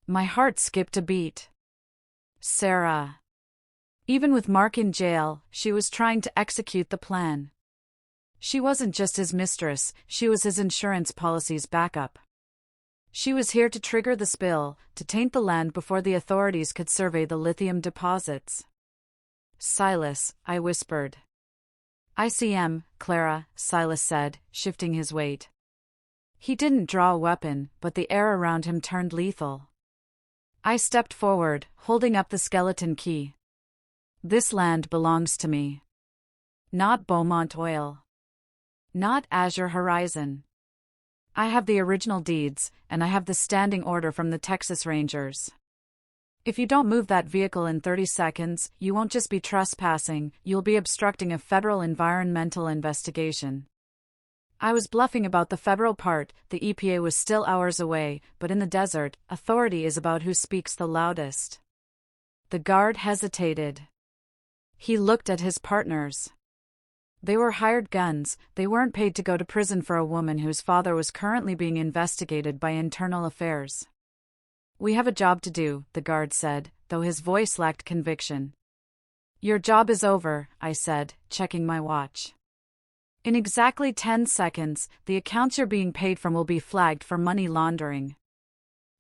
My heart skipped a beat. Sarah. Even with Mark in jail, she was trying to execute the plan. She wasn't just his mistress, she was his insurance policy's backup. She was here to trigger the spill, to taint the land before the authorities could survey the lithium deposits. Silas, I whispered. ICM, Clara, Silas said, shifting his weight. He didn't draw a weapon, but the air around him turned lethal. I stepped forward, holding up the skeleton key. This land belongs to me. Not Beaumont Oil. Not Azure Horizon. I have the original deeds, and I have the standing order from the Texas Rangers. If you don't move that vehicle in 30 seconds, you won't just be trespassing, you'll be obstructing a federal environmental investigation. I was bluffing about the federal part, the EPA was still hours away, but in the desert, authority is about who speaks the loudest. The guard hesitated. He looked at his partners. They were hired guns, they weren't paid to go to prison for a woman whose father was currently being investigated by internal affairs. We have a job to do, the guard said, though his voice lacked conviction. Your job is over, I said, checking my watch. In exactly 10 seconds, the accounts you're being paid from will be flagged for money laundering.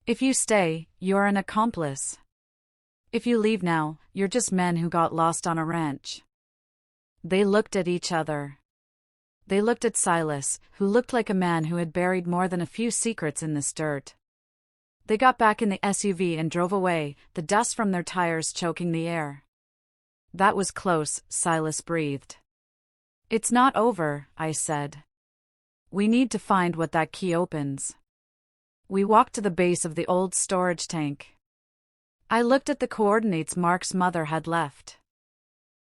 If you stay, you're an accomplice. If you leave now, you're just men who got lost on a ranch. They looked at each other. They looked at Silas, who looked like a man who had buried more than a few secrets in this dirt. They got back in the SUV and drove away, the dust from their tires choking the air. That was close, Silas breathed. It's not over, I said. We need to find what that key opens. We walked to the base of the old storage tank. I looked at the coordinates Mark's mother had left.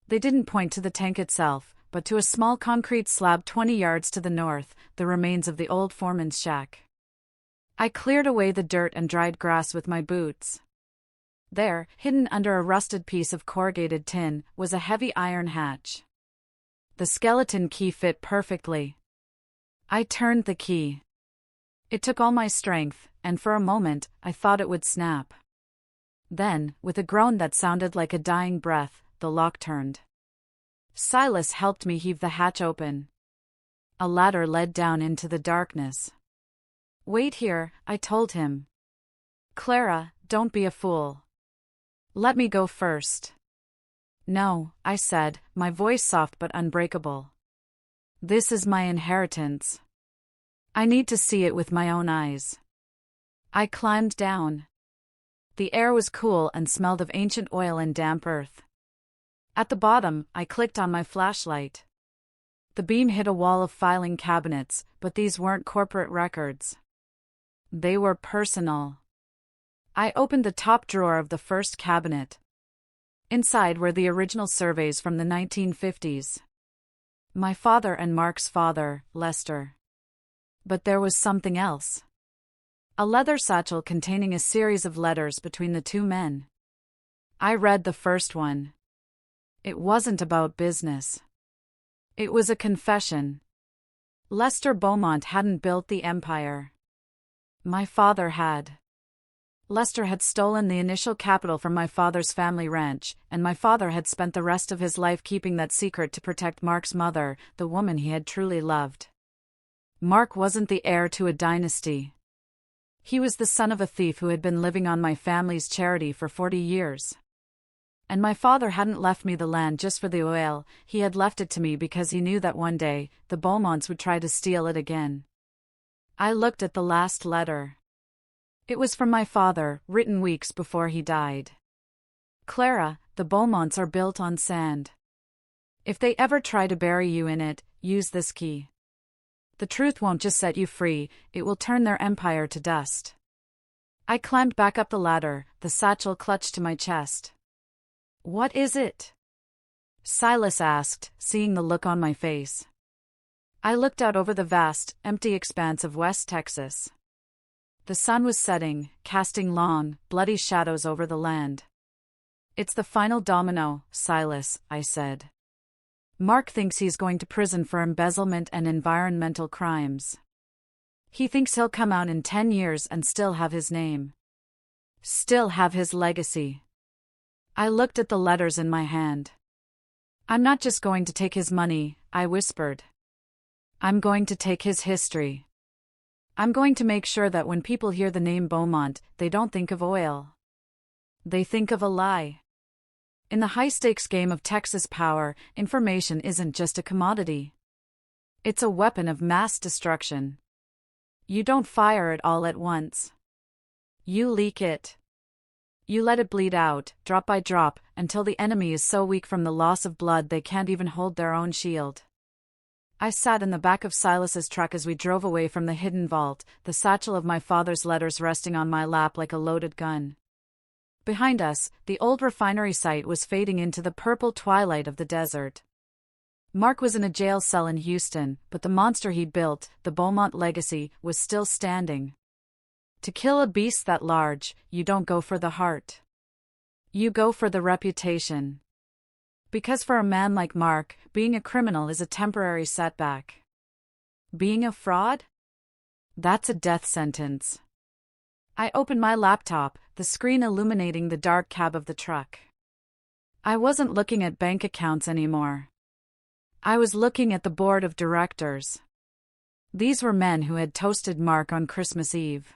They didn't point to the tank itself, but to a small concrete slab 20 yards to the north, the remains of the old foreman's shack. I cleared away the dirt and dried grass with my boots. There, hidden under a rusted piece of corrugated tin, was a heavy iron hatch. The skeleton key fit perfectly. I turned the key. It took all my strength, and for a moment, I thought it would snap. Then, with a groan that sounded like a dying breath, the lock turned. Silas helped me heave the hatch open. A ladder led down into the darkness. "Wait here," I told him. "Clara, don't be a fool. Let me go first." "No," I said, my voice soft but unbreakable. "This is my inheritance. I need to see it with my own eyes." I climbed down. The air was cool and smelled of ancient oil and damp earth. At the bottom, I clicked on my flashlight. The beam hit a wall of filing cabinets, but these weren't corporate records. They were personal. I opened the top drawer of the first cabinet. Inside were the original surveys from the 1950s. My father and Mark's father, Lester. But there was something else. A leather satchel containing a series of letters between the two men. I read the first one. It wasn't about business. It was a confession. Lester Beaumont hadn't built the empire. My father had. Lester had stolen the initial capital from my father's family ranch, and my father had spent the rest of his life keeping that secret to protect Mark's mother, the woman he had truly loved. Mark wasn't the heir to a dynasty. He was the son of a thief who had been living on my family's charity for 40 years. And my father hadn't left me the land just for the oil, he had left it to me because he knew that one day, the Beaumonts would try to steal it again. I looked at the last letter. It was from my father, written weeks before he died. "Clara, the Beaumonts are built on sand. If they ever try to bury you in it, use this key. The truth won't just set you free, it will turn their empire to dust." I climbed back up the ladder, the satchel clutched to my chest. "What is it?" Silas asked, seeing the look on my face. I looked out over the vast, empty expanse of West Texas. The sun was setting, casting long, bloody shadows over the land. "It's the final domino, Silas," I said. "Mark thinks he's going to prison for embezzlement and environmental crimes. He thinks he'll come out in 10 years and still have his name. Still have his legacy." I looked at the letters in my hand. "I'm not just going to take his money," I whispered. "I'm going to take his history. I'm going to make sure that when people hear the name Beaumont, they don't think of oil. They think of a lie. In the high-stakes game of Texas power, information isn't just a commodity. It's a weapon of mass destruction. You don't fire it all at once. You leak it. You let it bleed out, drop by drop, until the enemy is so weak from the loss of blood they can't even hold their own shield." I sat in the back of Silas's truck as we drove away from the hidden vault, the satchel of my father's letters resting on my lap like a loaded gun. Behind us, the old refinery site was fading into the purple twilight of the desert. Mark was in a jail cell in Houston, but the monster he'd built, the Beaumont legacy, was still standing. To kill a beast that large, you don't go for the heart. You go for the reputation. Because for a man like Mark, being a criminal is a temporary setback. Being a fraud? That's a death sentence. I opened my laptop, the screen illuminating the dark cab of the truck. I wasn't looking at bank accounts anymore. I was looking at the board of directors. These were men who had toasted Mark on Christmas Eve.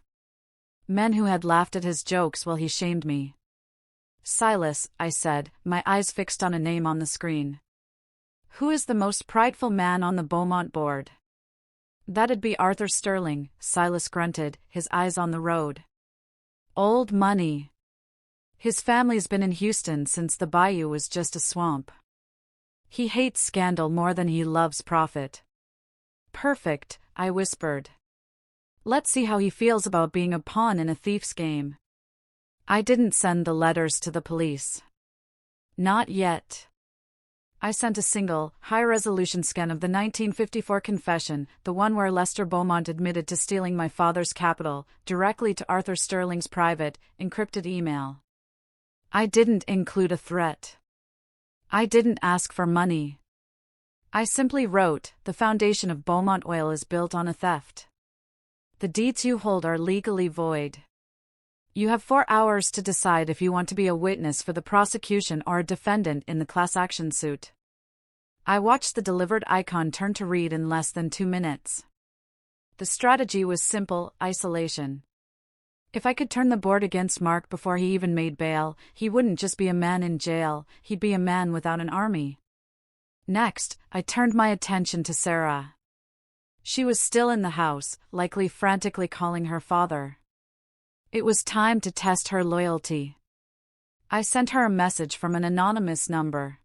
Men who had laughed at his jokes while he shamed me. "Silas," I said, my eyes fixed on a name on the screen. "Who is the most prideful man on the Beaumont board?" "That'd be Arthur Sterling," Silas grunted, his eyes on the road. "Old money. His family's been in Houston since the bayou was just a swamp. He hates scandal more than he loves profit." "Perfect," I whispered. "Let's see how he feels about being a pawn in a thief's game." I didn't send the letters to the police. Not yet. I sent a single, high-resolution scan of the 1954 confession, the one where Lester Beaumont admitted to stealing my father's capital, directly to Arthur Sterling's private, encrypted email. I didn't include a threat. I didn't ask for money. I simply wrote, "The foundation of Beaumont Oil is built on a theft. The deeds you hold are legally void. You have 4 hours to decide if you want to be a witness for the prosecution or a defendant in the class action suit." I watched the delivered icon turn to read in less than 2 minutes. The strategy was simple: isolation. If I could turn the board against Mark before he even made bail, he wouldn't just be a man in jail, he'd be a man without an army. Next, I turned my attention to Sarah. She was still in the house, likely frantically calling her father. It was time to test her loyalty. I sent her a message from an anonymous number.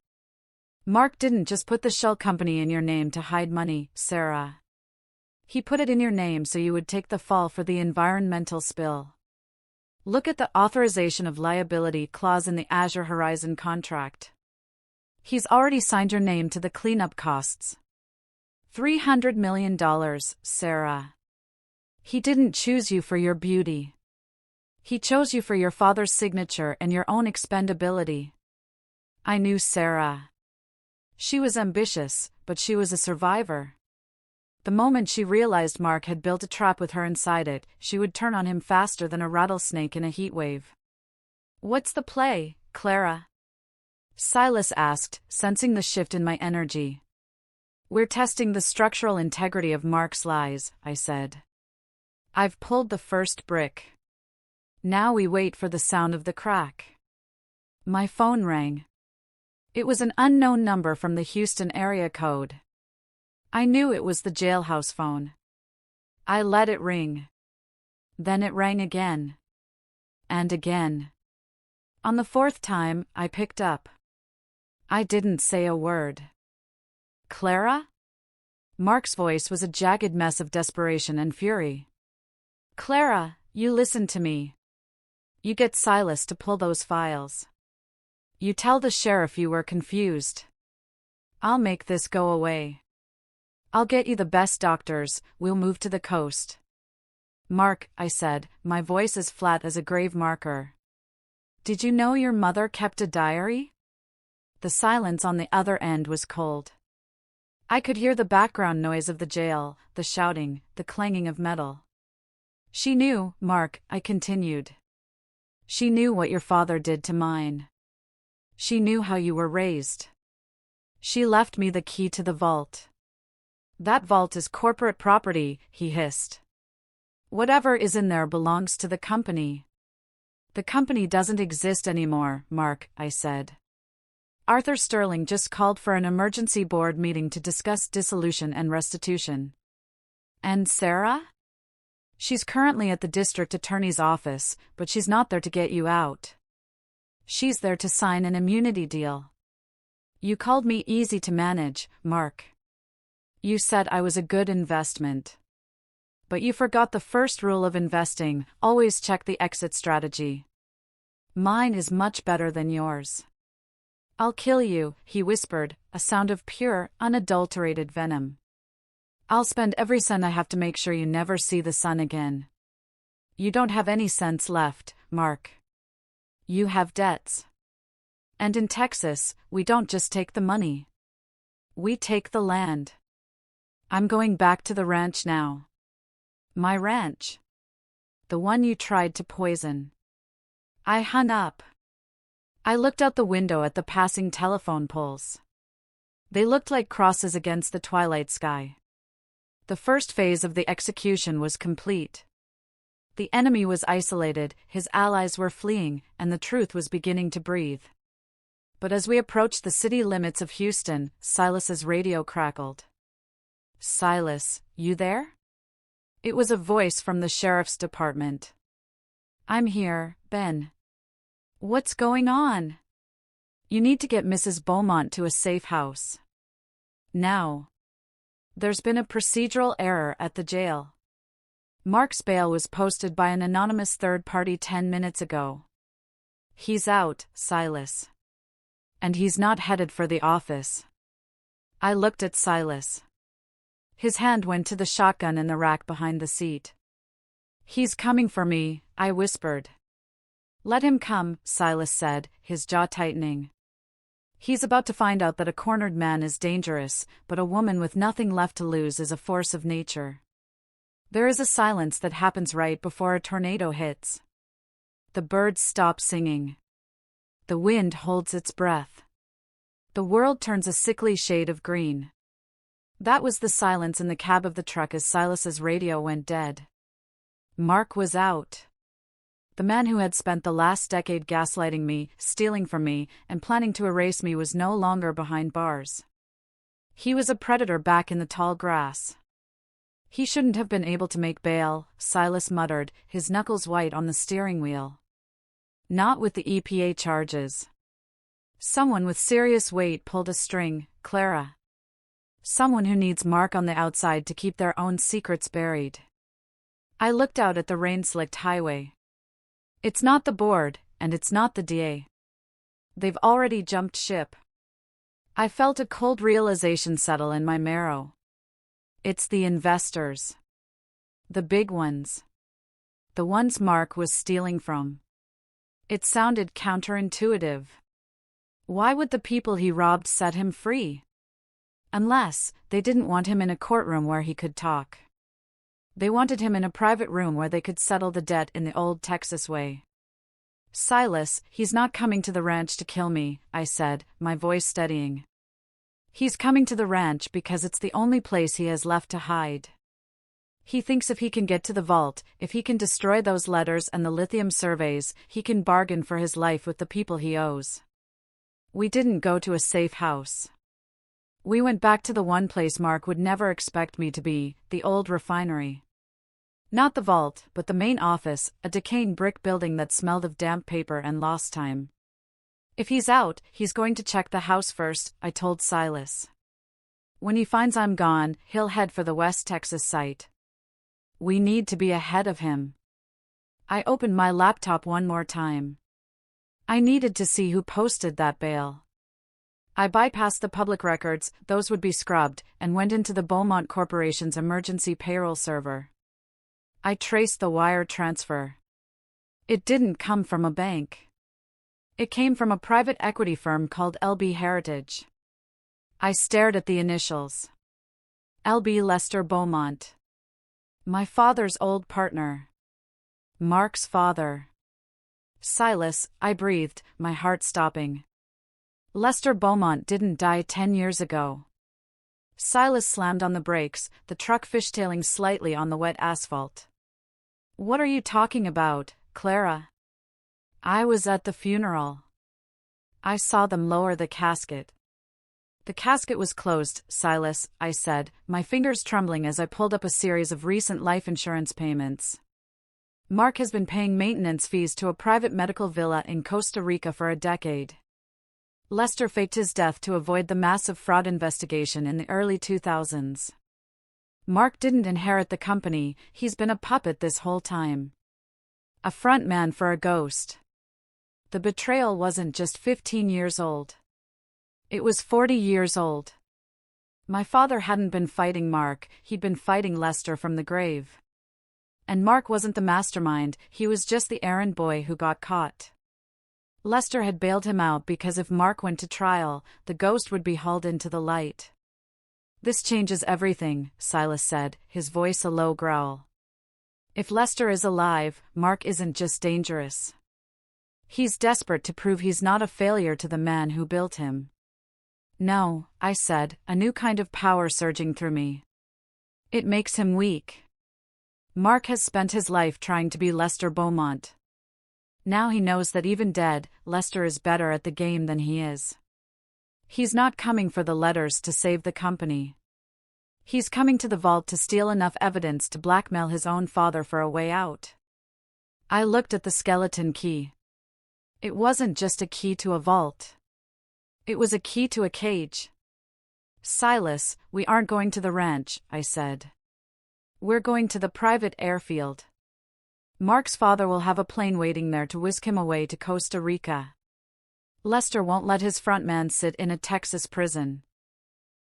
"Mark didn't just put the shell company in your name to hide money, Sarah. He put it in your name so you would take the fall for the environmental spill. Look at the authorization of liability clause in the Azure Horizon contract. He's already signed your name to the cleanup costs. $300 million, Sarah. He didn't choose you for your beauty. He chose you for your father's signature and your own expendability." I knew Sarah. She was ambitious, but she was a survivor. The moment she realized Mark had built a trap with her inside it, she would turn on him faster than a rattlesnake in a heatwave. "What's the play, Clara?" Silas asked, sensing the shift in my energy. "We're testing the structural integrity of Mark's lies," I said. "I've pulled the first brick. Now we wait for the sound of the crack." My phone rang. It was an unknown number from the Houston area code. I knew it was the jailhouse phone. I let it ring. Then it rang again. And again. On the 4th time, I picked up. I didn't say a word. "Clara?" Mark's voice was a jagged mess of desperation and fury. "Clara, you listen to me. You get Silas to pull those files. You tell the sheriff you were confused. I'll make this go away. I'll get you the best doctors, we'll move to the coast." "Mark," I said, my voice as flat as a grave marker. "Did you know your mother kept a diary?" The silence on the other end was cold. I could hear the background noise of the jail, the shouting, the clanging of metal. "She knew, Mark," I continued. "She knew what your father did to mine. She knew how you were raised. She left me the key to the vault." "That vault is corporate property," he hissed. "Whatever is in there belongs to the company." "The company doesn't exist anymore, Mark," I said. "Arthur Sterling just called for an emergency board meeting to discuss dissolution and restitution." "And Sarah?" "She's currently at the district attorney's office, but she's not there to get you out. She's there to sign an immunity deal. You called me easy to manage, Mark. You said I was a good investment. But you forgot the first rule of investing: always check the exit strategy. Mine is much better than yours." "I'll kill you," he whispered, a sound of pure, unadulterated venom. "I'll spend every cent I have to make sure you never see the sun again. You don't have any sense left, Mark. You have debts. And in Texas, we don't just take the money. We take the land. I'm going back to the ranch now." "My ranch?" "The one you tried to poison." I hung up. I looked out the window at the passing telephone poles. They looked like crosses against the twilight sky. The first phase of the execution was complete. The enemy was isolated, his allies were fleeing, and the truth was beginning to breathe. But as we approached the city limits of Houston, Silas's radio crackled. "Silas, you there?" It was a voice from the sheriff's department. "I'm here, Ben." "What's going on?" "You need to get Mrs. Beaumont to a safe house. Now. There's been a procedural error at the jail. Mark's bail was posted by an anonymous third party 10 minutes ago. He's out, Silas. And he's not headed for the office. I looked at Silas. His hand went to the shotgun in the rack behind the seat. "He's coming for me," I whispered. "Let him come," Silas said, his jaw tightening. "He's about to find out that a cornered man is dangerous, but a woman with nothing left to lose is a force of nature." There is a silence that happens right before a tornado hits. The birds stop singing. The wind holds its breath. The world turns a sickly shade of green. That was the silence in the cab of the truck as Silas's radio went dead. Mark was out. The man who had spent the last decade gaslighting me, stealing from me, and planning to erase me was no longer behind bars. He was a predator back in the tall grass. "He shouldn't have been able to make bail," Silas muttered, his knuckles white on the steering wheel. "Not with the EPA charges." Someone with serious weight pulled a string, Clara. Someone who needs Mark on the outside to keep their own secrets buried. I looked out at the rain-slicked highway. It's not the board, and it's not the DA. They've already jumped ship. I felt a cold realization settle in my marrow. It's the investors. The big ones. The ones Mark was stealing from. It sounded counterintuitive. Why would the people he robbed set him free? Unless they didn't want him in a courtroom where he could talk. They wanted him in a private room where they could settle the debt in the old Texas way. "Silas, he's not coming to the ranch to kill me," I said, my voice steadying. "He's coming to the ranch because it's the only place he has left to hide. He thinks if he can get to the vault, if he can destroy those letters and the lithium surveys, he can bargain for his life with the people he owes." We didn't go to a safe house. We went back to the one place Mark would never expect me to be, the old refinery. Not the vault, but the main office, a decaying brick building that smelled of damp paper and lost time. "If he's out, he's going to check the house first," I told Silas. "When he finds I'm gone, he'll head for the West Texas site. We need to be ahead of him." I opened my laptop one more time. I needed to see who posted that bail. I bypassed the public records, those would be scrubbed, and went into the Beaumont Corporation's emergency payroll server. I traced the wire transfer. It didn't come from a bank. It came from a private equity firm called LB Heritage. I stared at the initials. LB Lester Beaumont. My father's old partner. Mark's father. "Silas," I breathed, my heart stopping. "Lester Beaumont didn't die 10 years ago." Silas slammed on the brakes, the truck fishtailing slightly on the wet asphalt. "What are you talking about, Clara?" "I was at the funeral. I saw them lower the casket." "The casket was closed, Silas," I said, my fingers trembling as I pulled up a series of recent life insurance payments. "Mark has been paying maintenance fees to a private medical villa in Costa Rica for a decade. Lester faked his death to avoid the massive fraud investigation in the early 2000s. Mark didn't inherit the company, he's been a puppet this whole time. A front man for a ghost. The betrayal wasn't just 15 years old. It was 40 years old. My father hadn't been fighting Mark, he'd been fighting Lester from the grave. And Mark wasn't the mastermind, he was just the errand boy who got caught. Lester had bailed him out because if Mark went to trial, the ghost would be hauled into the light." "This changes everything," Silas said, his voice a low growl. "If Lester is alive, Mark isn't just dangerous. He's desperate to prove he's not a failure to the man who built him." "No," I said, a new kind of power surging through me. "It makes him weak. Mark has spent his life trying to be Lester Beaumont. Now he knows that even dead, Lester is better at the game than he is. He's not coming for the letters to save the company. He's coming to the vault to steal enough evidence to blackmail his own father for a way out." I looked at the skeleton key. It wasn't just a key to a vault. It was a key to a cage. "Silas, we aren't going to the ranch," I said. "We're going to the private airfield. Mark's father will have a plane waiting there to whisk him away to Costa Rica. Lester won't let his front man sit in a Texas prison.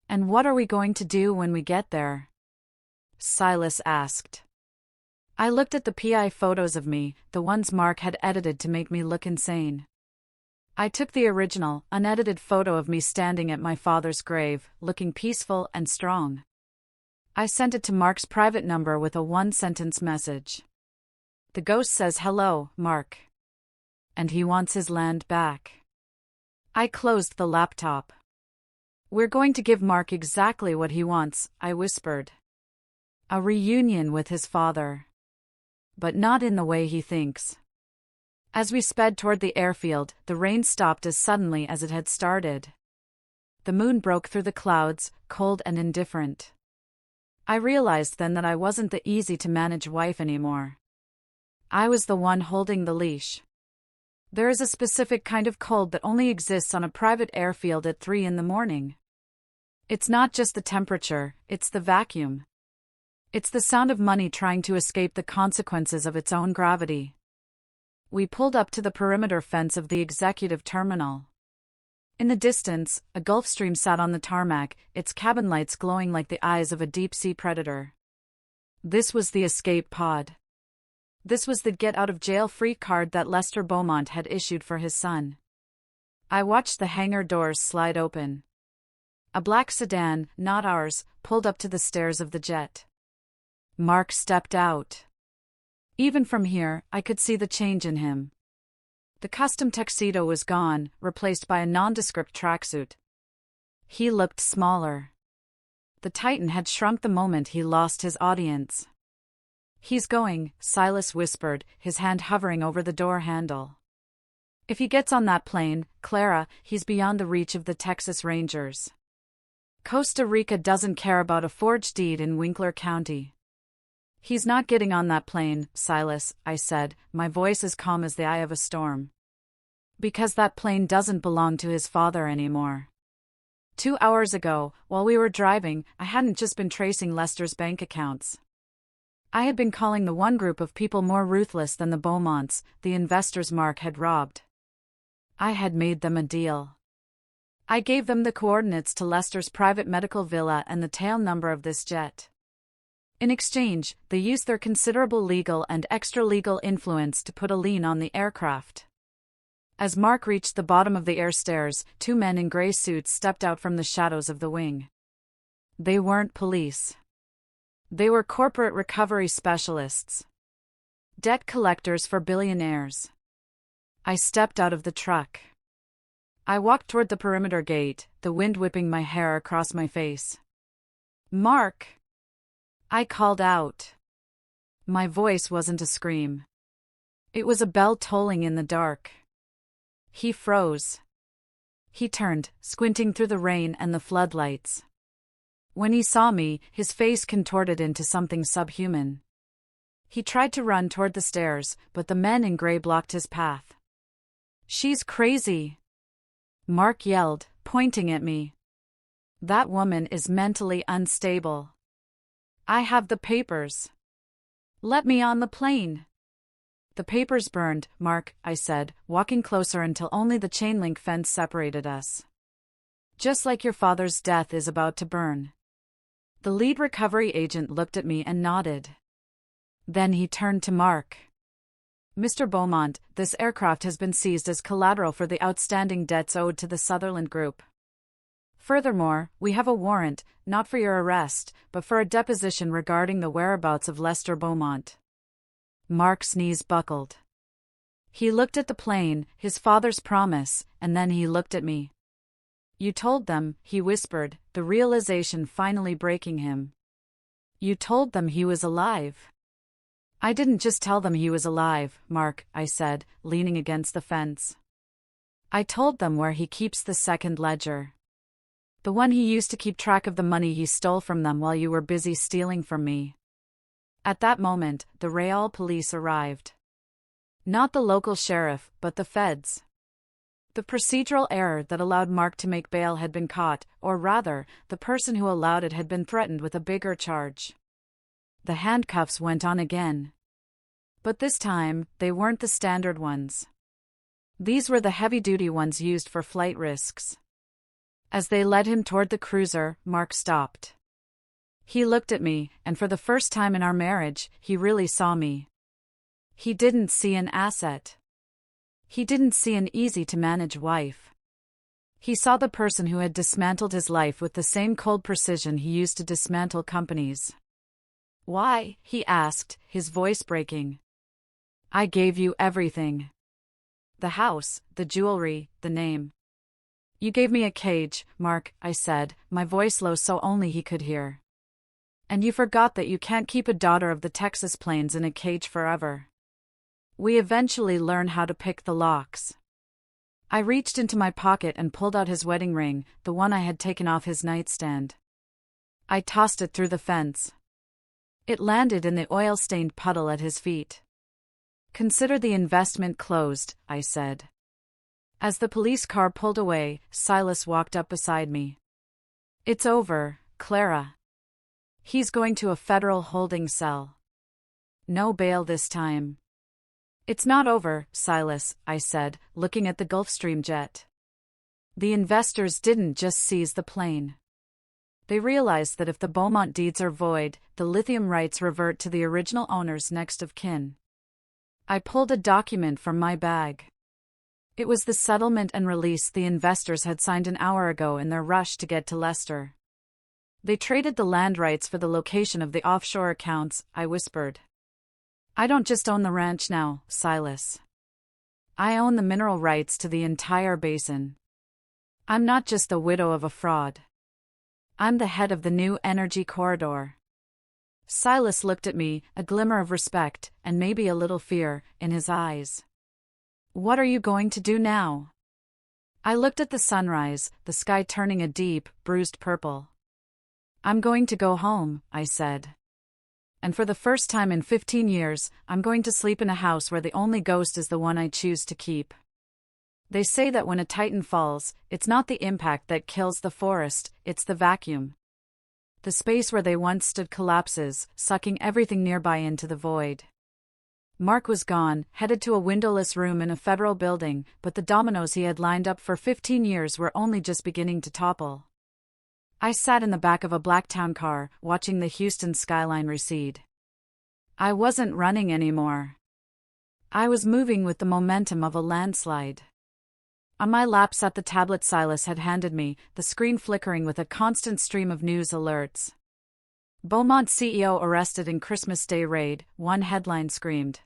And what are we going to do when we get there? Silas asked. I looked at the PI photos of me, the ones Mark had edited to make me look insane. I took the original, unedited photo of me standing at my father's grave, looking peaceful and strong. I sent it to Mark's private number with a one-sentence message. The ghost says hello, Mark. And he wants his land back. I closed the laptop. We're going to give Mark exactly what he wants, I whispered. A reunion with his father. But not in the way he thinks. As we sped toward the airfield, the rain stopped as suddenly as it had started. The moon broke through the clouds, cold and indifferent. I realized then that I wasn't the easy-to-manage wife anymore. I was the one holding the leash. There is a specific kind of cold that only exists on a private airfield at 3 a.m. It's not just the temperature, it's the vacuum. It's the sound of money trying to escape the consequences of its own gravity. We pulled up to the perimeter fence of the executive terminal. In the distance, a Gulfstream sat on the tarmac, its cabin lights glowing like the eyes of a deep-sea predator. This was the escape pod. This was the get-out-of-jail-free card that Lester Beaumont had issued for his son. I watched the hangar doors slide open. A black sedan, not ours, pulled up to the stairs of the jet. Mark stepped out. Even from here, I could see the change in him. The custom tuxedo was gone, replaced by a nondescript tracksuit. He looked smaller. The Titan had shrunk the moment he lost his audience. He's going, Silas whispered, his hand hovering over the door handle. If he gets on that plane, Clara, he's beyond the reach of the Texas Rangers. Costa Rica doesn't care about a forged deed in Winkler County. He's not getting on that plane, Silas, I said, my voice as calm as the eye of a storm. Because that plane doesn't belong to his father anymore. 2 hours ago, while we were driving, I hadn't just been tracing Lester's bank accounts. I had been calling the one group of people more ruthless than the Beaumonts, the investors Mark had robbed. I had made them a deal. I gave them the coordinates to Lester's private medical villa and the tail number of this jet. In exchange, they used their considerable legal and extra-legal influence to put a lien on the aircraft. As Mark reached the bottom of the air stairs, 2 men in gray suits stepped out from the shadows of the wing. They weren't police. They were corporate recovery specialists. Debt collectors for billionaires. I stepped out of the truck. I walked toward the perimeter gate, the wind whipping my hair across my face. Mark! I called out. My voice wasn't a scream. It was a bell tolling in the dark. He froze. He turned, squinting through the rain and the floodlights. When he saw me, his face contorted into something subhuman. He tried to run toward the stairs, but the men in gray blocked his path. She's crazy! Mark yelled, pointing at me. That woman is mentally unstable. I have the papers. Let me on the plane. The papers burned, Mark, I said, walking closer until only the chain-link fence separated us. Just like your father's death is about to burn. The lead recovery agent looked at me and nodded. Then he turned to Mark. Mr. Beaumont, this aircraft has been seized as collateral for the outstanding debts owed to the Sutherland Group. Furthermore, we have a warrant, not for your arrest, but for a deposition regarding the whereabouts of Lester Beaumont. Mark's knees buckled. He looked at the plane, his father's promise, and then he looked at me. You told them, he whispered, the realization finally breaking him. You told them he was alive. I didn't just tell them he was alive, Mark, I said, leaning against the fence. I told them where he keeps the second ledger. The one he used to keep track of the money he stole from them while you were busy stealing from me. At that moment, the Real police arrived. Not the local sheriff, but the feds. The procedural error that allowed Mark to make bail had been caught, or rather, the person who allowed it had been threatened with a bigger charge. The handcuffs went on again. But this time, they weren't the standard ones. These were the heavy-duty ones used for flight risks. As they led him toward the cruiser, Mark stopped. He looked at me, and for the first time in our marriage, he really saw me. He didn't see an asset. He didn't see an easy-to-manage wife. He saw the person who had dismantled his life with the same cold precision he used to dismantle companies. "Why?" he asked, his voice breaking. "I gave you everything. The house, the jewelry, the name. You gave me a cage, Mark," I said, my voice low so only he could hear. "And you forgot that you can't keep a daughter of the Texas Plains in a cage forever." We eventually learned how to pick the locks. I reached into my pocket and pulled out his wedding ring, the one I had taken off his nightstand. I tossed it through the fence. It landed in the oil-stained puddle at his feet. "Consider the investment closed," I said. As the police car pulled away, Silas walked up beside me. "It's over, Clara. He's going to a federal holding cell. No bail this time." "It's not over, Silas," I said, looking at the Gulfstream jet. "The investors didn't just seize the plane. They realized that if the Beaumont deeds are void, the lithium rights revert to the original owners next of kin." I pulled a document from my bag. It was the settlement and release the investors had signed an hour ago in their rush to get to Lester. "They traded the land rights for the location of the offshore accounts," I whispered. "I don't just own the ranch now, Silas. I own the mineral rights to the entire basin. I'm not just the widow of a fraud. I'm the head of the new energy corridor." Silas looked at me, a glimmer of respect, and maybe a little fear, in his eyes. "What are you going to do now?" I looked at the sunrise, the sky turning a deep, bruised purple. "I'm going to go home," I said. "And for the first time in 15 years, I'm going to sleep in a house where the only ghost is the one I choose to keep." They say that when a titan falls, it's not the impact that kills the forest, it's the vacuum. The space where they once stood collapses, sucking everything nearby into the void. Mark was gone, headed to a windowless room in a federal building, but the dominoes he had lined up for 15 years were only just beginning to topple. I sat in the back of a black town car, watching the Houston skyline recede. I wasn't running anymore. I was moving with the momentum of a landslide. On my lap sat the tablet Silas had handed me, the screen flickering with a constant stream of news alerts. "Beaumont CEO arrested in Christmas Day raid," one headline screamed.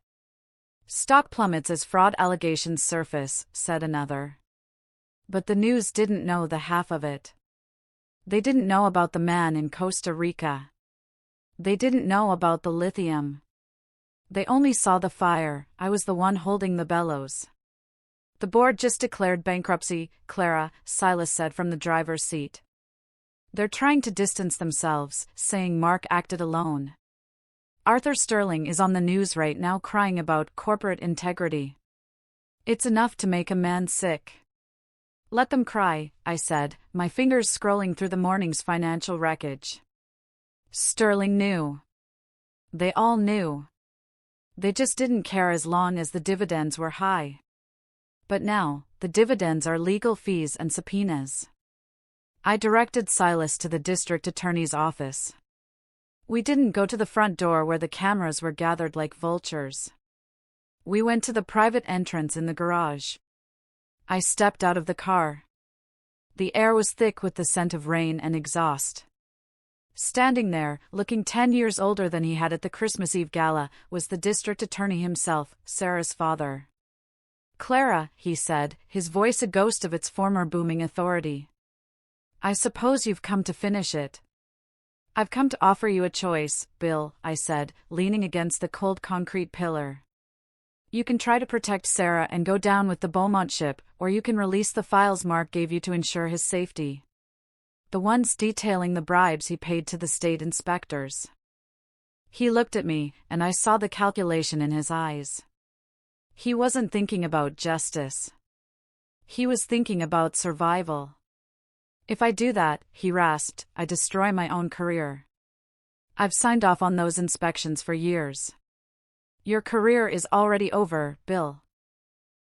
"Stock plummets as fraud allegations surface," said another. But the news didn't know the half of it. They didn't know about the man in Costa Rica. They didn't know about the lithium. They only saw the fire. I was the one holding the bellows. "The board just declared bankruptcy, Clara," Silas said from the driver's seat. "They're trying to distance themselves, saying Mark acted alone. Arthur Sterling is on the news right now crying about corporate integrity. It's enough to make a man sick." "Let them cry," I said, my fingers scrolling through the morning's financial wreckage. Sterling knew. They all knew. They just didn't care as long as the dividends were high. But now, the dividends are legal fees and subpoenas. I directed Silas to the district attorney's office. We didn't go to the front door where the cameras were gathered like vultures. We went to the private entrance in the garage. I stepped out of the car. The air was thick with the scent of rain and exhaust. Standing there, looking 10 years older than he had at the Christmas Eve gala, was the district attorney himself, Sarah's father. "Clara," he said, his voice a ghost of its former booming authority. "I suppose you've come to finish it." "I've come to offer you a choice, Bill," I said, leaning against the cold concrete pillar. "You can try to protect Sarah and go down with the Beaumont ship, or you can release the files Mark gave you to ensure his safety. The ones detailing the bribes he paid to the state inspectors." He looked at me, and I saw the calculation in his eyes. He wasn't thinking about justice. He was thinking about survival. "If I do that," he rasped, "I destroy my own career. I've signed off on those inspections for years. Your career is already over, Bill.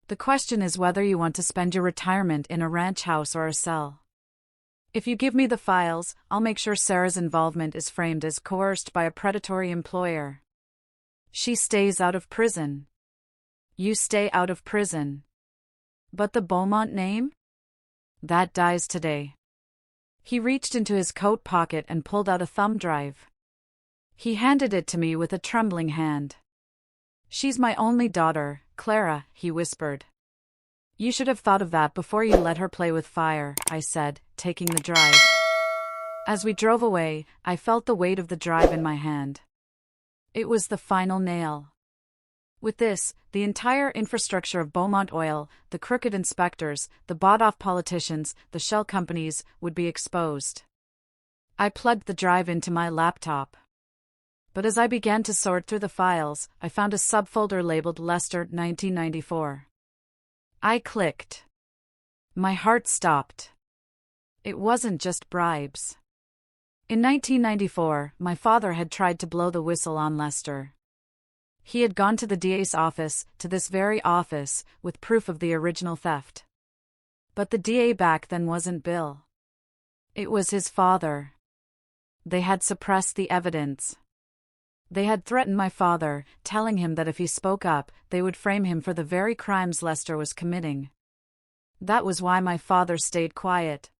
The question is whether you want to spend your retirement in a ranch house or a cell." If you give me the files, I'll make sure Sarah's involvement is framed as coerced by a predatory employer. She stays out of prison. You stay out of prison. But the Beaumont name? That dies today. He reached into his coat pocket and pulled out a thumb drive. He handed it to me with a trembling hand. She's my only daughter, Clara, he whispered. You should have thought of that before you let her play with fire, I said, taking the drive. As we drove away, I felt the weight of the drive in my hand. It was the final nail. With this, the entire infrastructure of Beaumont Oil, the crooked inspectors, the bought-off politicians, the shell companies, would be exposed. I plugged the drive into my laptop. But as I began to sort through the files, I found a subfolder labeled Lester 1994. I clicked. My heart stopped. It wasn't just bribes. In 1994, my father had tried to blow the whistle on Lester. He had gone to the DA's office, to this very office, with proof of the original theft. But the DA back then wasn't Bill. It was his father. They had suppressed the evidence. They had threatened my father, telling him that if he spoke up, they would frame him for the very crimes Lester was committing. That was why my father stayed quiet.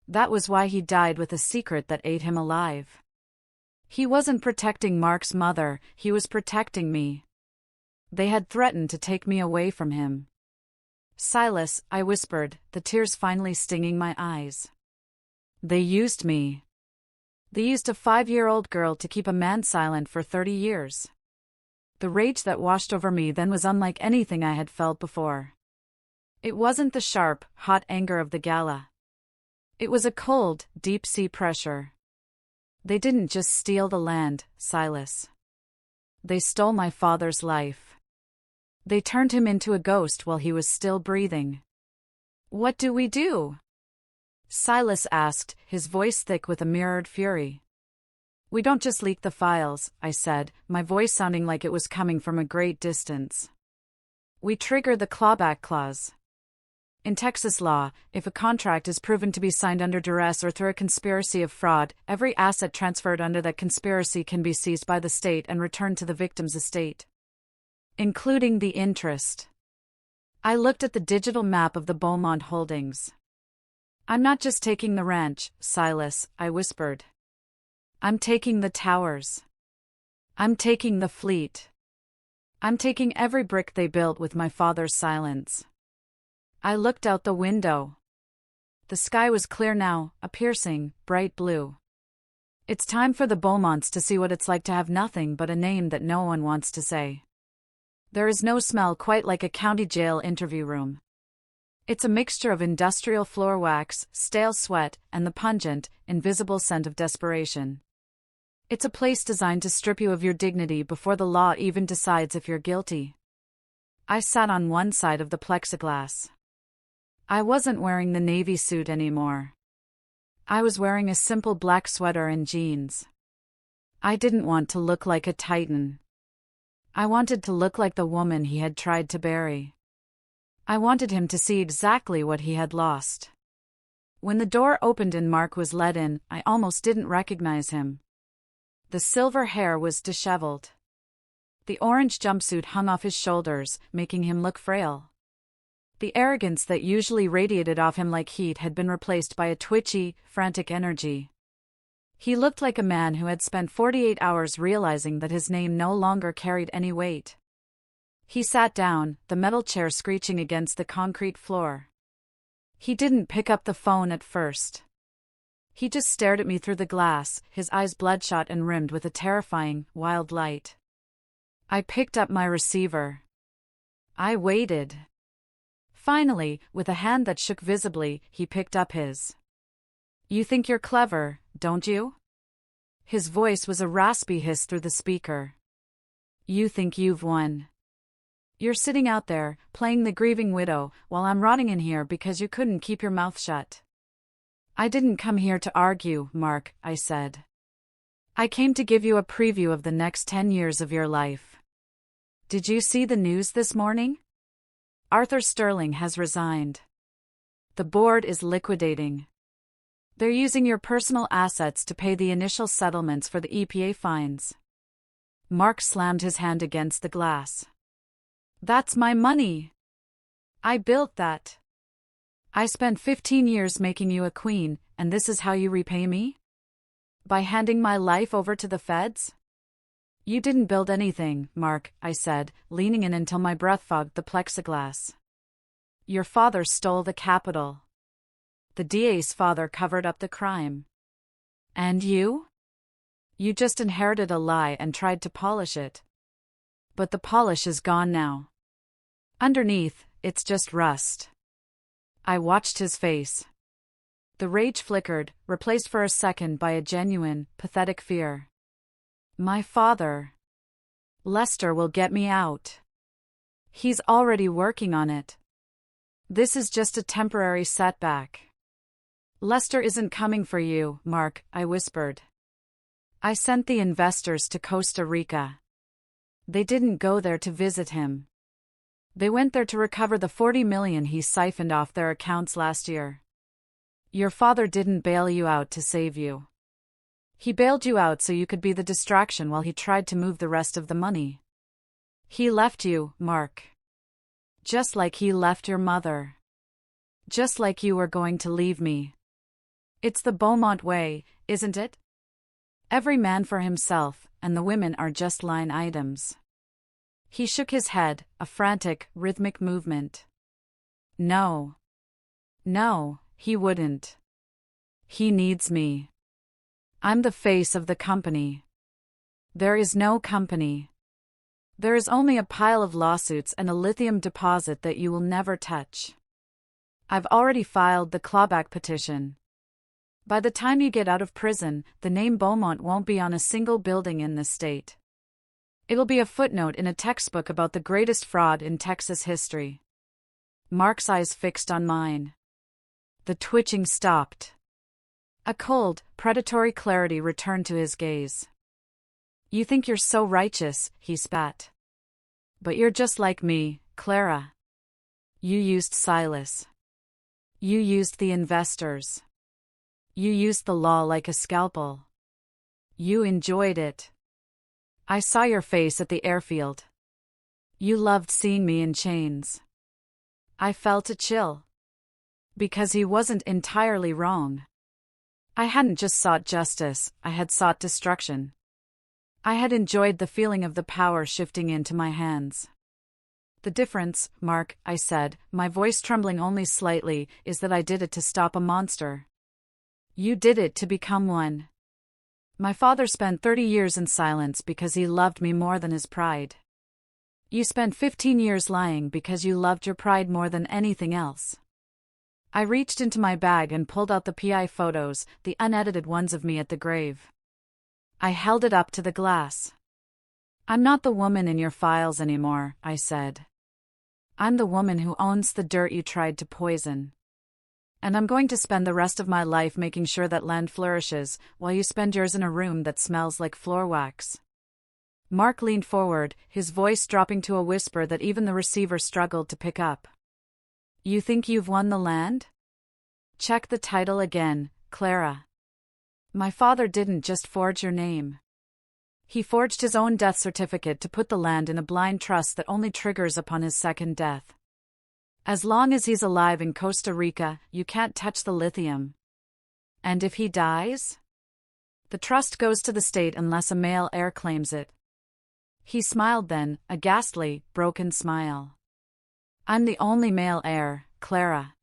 That was why he died with a secret that ate him alive. He wasn't protecting Mark's mother, he was protecting me. They had threatened to take me away from him. Silas, I whispered, the tears finally stinging my eyes. They used me. They used a 5-year-old girl to keep a man silent for 30 years. The rage that washed over me then was unlike anything I had felt before. It wasn't the sharp, hot anger of the gala. It was a cold, deep-sea pressure. They didn't just steal the land, Silas. They stole my father's life. They turned him into a ghost while he was still breathing. What do we do? Silas asked, his voice thick with a mirrored fury. We don't just leak the files, I said, my voice sounding like it was coming from a great distance. We trigger the clawback clause. In Texas law, if a contract is proven to be signed under duress or through a conspiracy of fraud, every asset transferred under that conspiracy can be seized by the state and returned to the victim's estate, including the interest. I looked at the digital map of the Beaumont holdings. I'm not just taking the ranch, Silas, I whispered. I'm taking the towers. I'm taking the fleet. I'm taking every brick they built with my father's silence. I looked out the window. The sky was clear now, a piercing, bright blue. It's time for the Beaumonts to see what it's like to have nothing but a name that no one wants to say. There is no smell quite like a county jail interview room. It's a mixture of industrial floor wax, stale sweat, and the pungent, invisible scent of desperation. It's a place designed to strip you of your dignity before the law even decides if you're guilty. I sat on one side of the plexiglass. I wasn't wearing the navy suit anymore. I was wearing a simple black sweater and jeans. I didn't want to look like a titan. I wanted to look like the woman he had tried to bury. I wanted him to see exactly what he had lost. When the door opened and Mark was let in, I almost didn't recognize him. The silver hair was disheveled. The orange jumpsuit hung off his shoulders, making him look frail. The arrogance that usually radiated off him like heat had been replaced by a twitchy, frantic energy. He looked like a man who had spent 48 hours realizing that his name no longer carried any weight. He sat down, the metal chair screeching against the concrete floor. He didn't pick up the phone at first. He just stared at me through the glass, his eyes bloodshot and rimmed with a terrifying, wild light. I picked up my receiver. I waited. Finally, with a hand that shook visibly, he picked up his. You think you're clever, don't you? His voice was a raspy hiss through the speaker. You think you've won. You're sitting out there, playing the grieving widow, while I'm rotting in here because you couldn't keep your mouth shut. I didn't come here to argue, Mark, I said. I came to give you a preview of the next 10 years of your life. Did you see the news this morning? Arthur Sterling has resigned. The board is liquidating. They're using your personal assets to pay the initial settlements for the EPA fines. Mark slammed his hand against the glass. That's my money. I built that. I spent 15 years making you a queen, and this is how you repay me? By handing my life over to the feds? You didn't build anything, Mark, I said, leaning in until my breath fogged the plexiglass. Your father stole the capital. The DA's father covered up the crime. And you? You just inherited a lie and tried to polish it. But the polish is gone now. Underneath, it's just rust. I watched his face. The rage flickered, replaced for a second by a genuine, pathetic fear. My father. Lester will get me out. He's already working on it. This is just a temporary setback. Lester isn't coming for you, Mark, I whispered. I sent the investors to Costa Rica. They didn't go there to visit him. They went there to recover the $40 million he siphoned off their accounts last year. Your father didn't bail you out to save you. He bailed you out so you could be the distraction while he tried to move the rest of the money. He left you, Mark. Just like he left your mother. Just like you were going to leave me. It's the Beaumont way, isn't it? Every man for himself, and the women are just line items. He shook his head, a frantic, rhythmic movement. No. No, he wouldn't. He needs me. I'm the face of the company. There is no company. There is only a pile of lawsuits and a lithium deposit that you will never touch. I've already filed the clawback petition. By the time you get out of prison, the name Beaumont won't be on a single building in this state. It'll be a footnote in a textbook about the greatest fraud in Texas history. Mark's eyes fixed on mine. The twitching stopped. A cold, predatory clarity returned to his gaze. You think you're so righteous, he spat. But you're just like me, Clara. You used Silas. You used the investors. You used the law like a scalpel. You enjoyed it. I saw your face at the airfield. You loved seeing me in chains. I felt a chill. Because he wasn't entirely wrong. I hadn't just sought justice, I had sought destruction. I had enjoyed the feeling of the power shifting into my hands. The difference, Mark, I said, my voice trembling only slightly, is that I did it to stop a monster. You did it to become one. My father spent 30 years in silence because he loved me more than his pride. You spent 15 years lying because you loved your pride more than anything else. I reached into my bag and pulled out the PI photos, the unedited ones of me at the grave. I held it up to the glass. I'm not the woman in your files anymore, I said. I'm the woman who owns the dirt you tried to poison. And I'm going to spend the rest of my life making sure that land flourishes, while you spend yours in a room that smells like floor wax. Mark leaned forward, his voice dropping to a whisper that even the receiver struggled to pick up. You think you've won the land? Check the title again, Clara. My father didn't just forge your name. He forged his own death certificate to put the land in a blind trust that only triggers upon his second death. As long as he's alive in Costa Rica, you can't touch the lithium. And if he dies? The trust goes to the state unless a male heir claims it. He smiled then, a ghastly, broken smile. I'm the only male heir, Clara.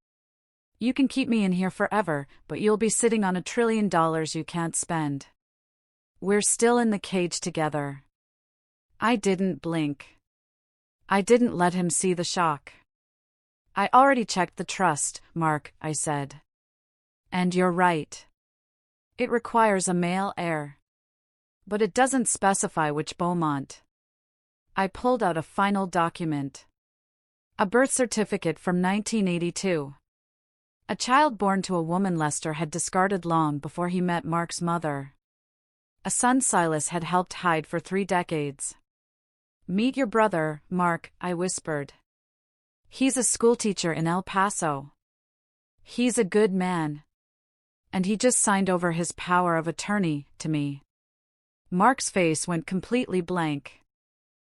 You can keep me in here forever, but you'll be sitting on $1 trillion you can't spend. We're still in the cage together. I didn't blink. I didn't let him see the shock. I already checked the trust, Mark, I said. And you're right. It requires a male heir. But it doesn't specify which Beaumont. I pulled out a final document. A birth certificate from 1982. A child born to a woman Lester had discarded long before he met Mark's mother. A son Silas had helped hide for 3 decades. Meet your brother, Mark, I whispered. He's a schoolteacher in El Paso. He's a good man. And he just signed over his power of attorney to me. Mark's face went completely blank.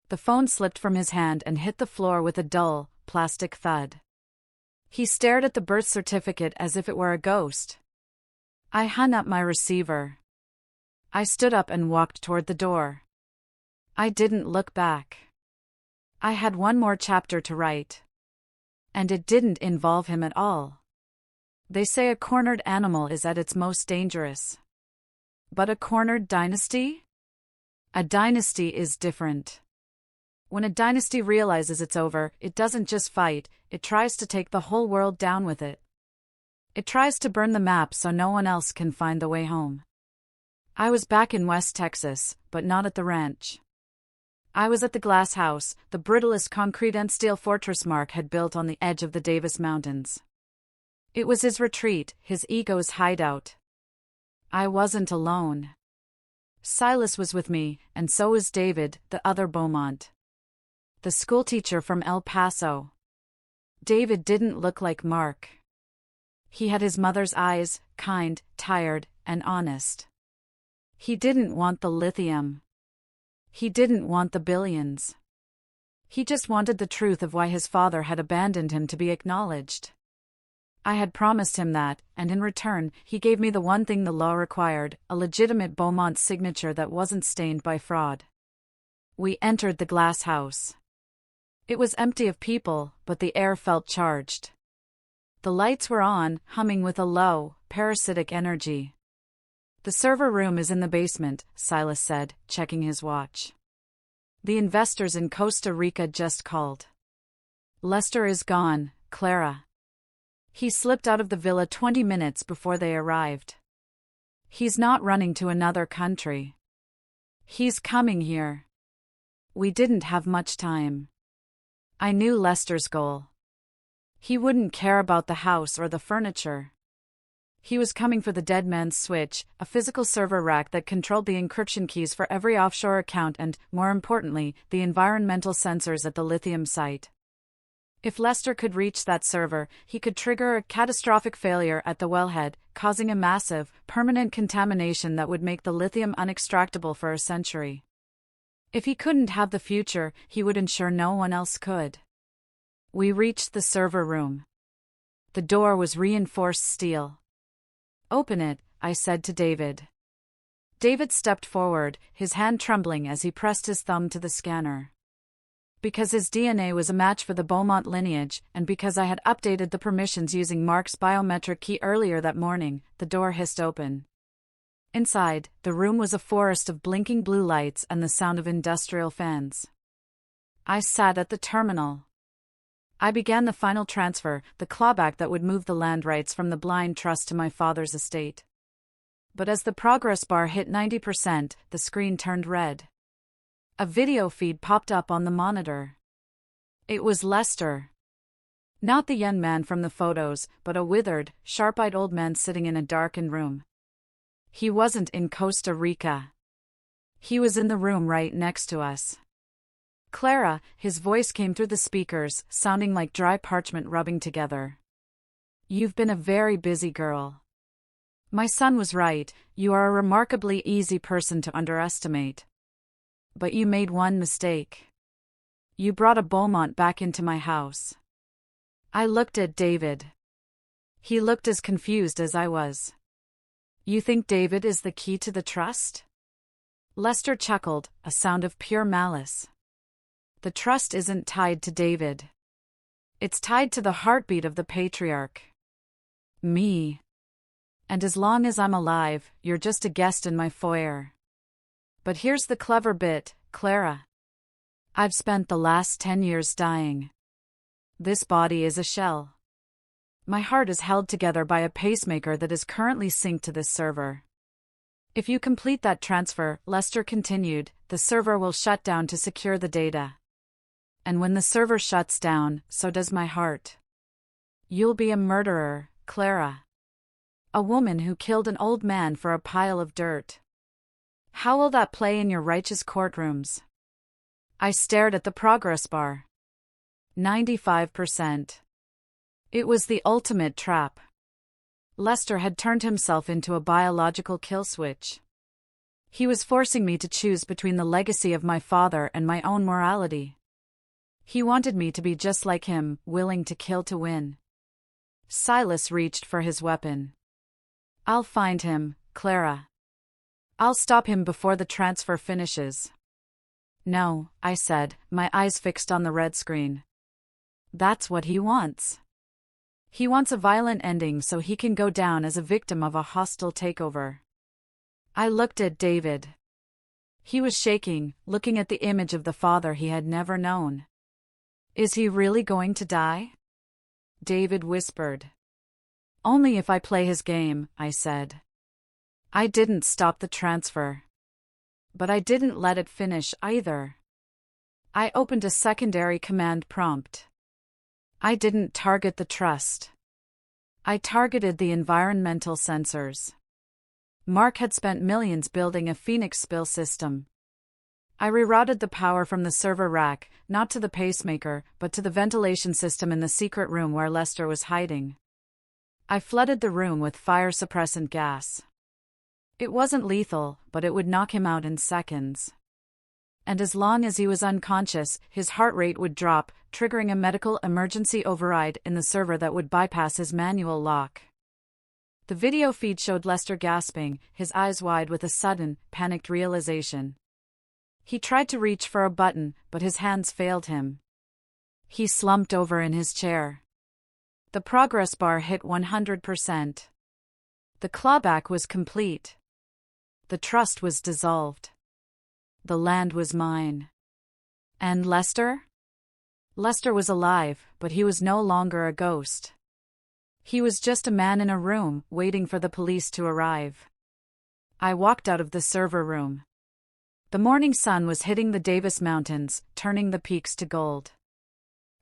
The phone slipped from his hand and hit the floor with a dull, plastic thud. He stared at the birth certificate as if it were a ghost. I hung up my receiver. I stood up and walked toward the door. I didn't look back. I had one more chapter to write. And it didn't involve him at all. They say a cornered animal is at its most dangerous. But a cornered dynasty? A dynasty is different. When a dynasty realizes it's over, it doesn't just fight, it tries to take the whole world down with it. It tries to burn the map so no one else can find the way home. I was back in West Texas, but not at the ranch. I was at the glass house, the brittlest concrete and steel fortress Mark had built on the edge of the Davis Mountains. It was his retreat, his ego's hideout. I wasn't alone. Silas was with me, and so was David, the other Beaumont. The schoolteacher from El Paso. David didn't look like Mark. He had his mother's eyes, kind, tired, and honest. He didn't want the lithium. He didn't want the billions. He just wanted the truth of why his father had abandoned him to be acknowledged. I had promised him that, and in return, he gave me the one thing the law required, a legitimate Beaumont signature that wasn't stained by fraud. We entered the glass house. It was empty of people, but the air felt charged. The lights were on, humming with a low, parasitic energy. The server room is in the basement, Silas said, checking his watch. The investors in Costa Rica just called. Lester is gone, Clara. He slipped out of the villa 20 minutes before they arrived. He's not running to another country. He's coming here. We didn't have much time. I knew Lester's goal. He wouldn't care about the house or the furniture. He was coming for the dead man's switch, a physical server rack that controlled the encryption keys for every offshore account and, more importantly, the environmental sensors at the lithium site. If Lester could reach that server, he could trigger a catastrophic failure at the wellhead, causing a massive, permanent contamination that would make the lithium unextractable for a century. If he couldn't have the future, he would ensure no one else could. We reached the server room. The door was reinforced steel. "Open it," I said to David. David stepped forward, his hand trembling as he pressed his thumb to the scanner. Because his DNA was a match for the Beaumont lineage, and because I had updated the permissions using Mark's biometric key earlier that morning, the door hissed open. Inside, the room was a forest of blinking blue lights and the sound of industrial fans. I sat at the terminal. I began the final transfer, the clawback that would move the land rights from the blind trust to my father's estate. But as the progress bar hit 90%, the screen turned red. A video feed popped up on the monitor. It was Lester. Not the young man from the photos, but a withered, sharp-eyed old man sitting in a darkened room. He wasn't in Costa Rica. He was in the room right next to us. "Clara," his voice came through the speakers, sounding like dry parchment rubbing together. "You've been a very busy girl. My son was right, you are a remarkably easy person to underestimate. But you made one mistake. You brought a Beaumont back into my house." I looked at David. He looked as confused as I was. "You think David is the key to the trust?" Lester chuckled, a sound of pure malice. "The trust isn't tied to David. It's tied to the heartbeat of the patriarch. Me. And as long as I'm alive, you're just a guest in my foyer. But here's the clever bit, Clara. I've spent the last 10 years dying. This body is a shell. My heart is held together by a pacemaker that is currently synced to this server. If you complete that transfer," Lester continued, "the server will shut down to secure the data. And when the server shuts down, so does my heart. You'll be a murderer, Clara. A woman who killed an old man for a pile of dirt. How will that play in your righteous courtrooms?" I stared at the progress bar. 95%. It was the ultimate trap. Lester had turned himself into a biological kill switch. He was forcing me to choose between the legacy of my father and my own morality. He wanted me to be just like him, willing to kill to win. Silas reached for his weapon. "I'll find him, Clara. I'll stop him before the transfer finishes." "No," I said, my eyes fixed on the red screen. "That's what he wants. He wants a violent ending so he can go down as a victim of a hostile takeover." I looked at David. He was shaking, looking at the image of the father he had never known. "Is he really going to die?" David whispered. "Only if I play his game," I said. I didn't stop the transfer. But I didn't let it finish either. I opened a secondary command prompt. I didn't target the trust. I targeted the environmental sensors. Mark had spent millions building a Phoenix spill system. I rerouted the power from the server rack, not to the pacemaker, but to the ventilation system in the secret room where Lester was hiding. I flooded the room with fire suppressant gas. It wasn't lethal, but it would knock him out in seconds. And as long as he was unconscious, his heart rate would drop, triggering a medical emergency override in the server that would bypass his manual lock. The video feed showed Lester gasping, his eyes wide with a sudden, panicked realization. He tried to reach for a button, but his hands failed him. He slumped over in his chair. The progress bar hit 100%. The clawback was complete. The trust was dissolved. The land was mine. And Lester? Lester was alive, but he was no longer a ghost. He was just a man in a room, waiting for the police to arrive. I walked out of the server room. The morning sun was hitting the Davis Mountains, turning the peaks to gold.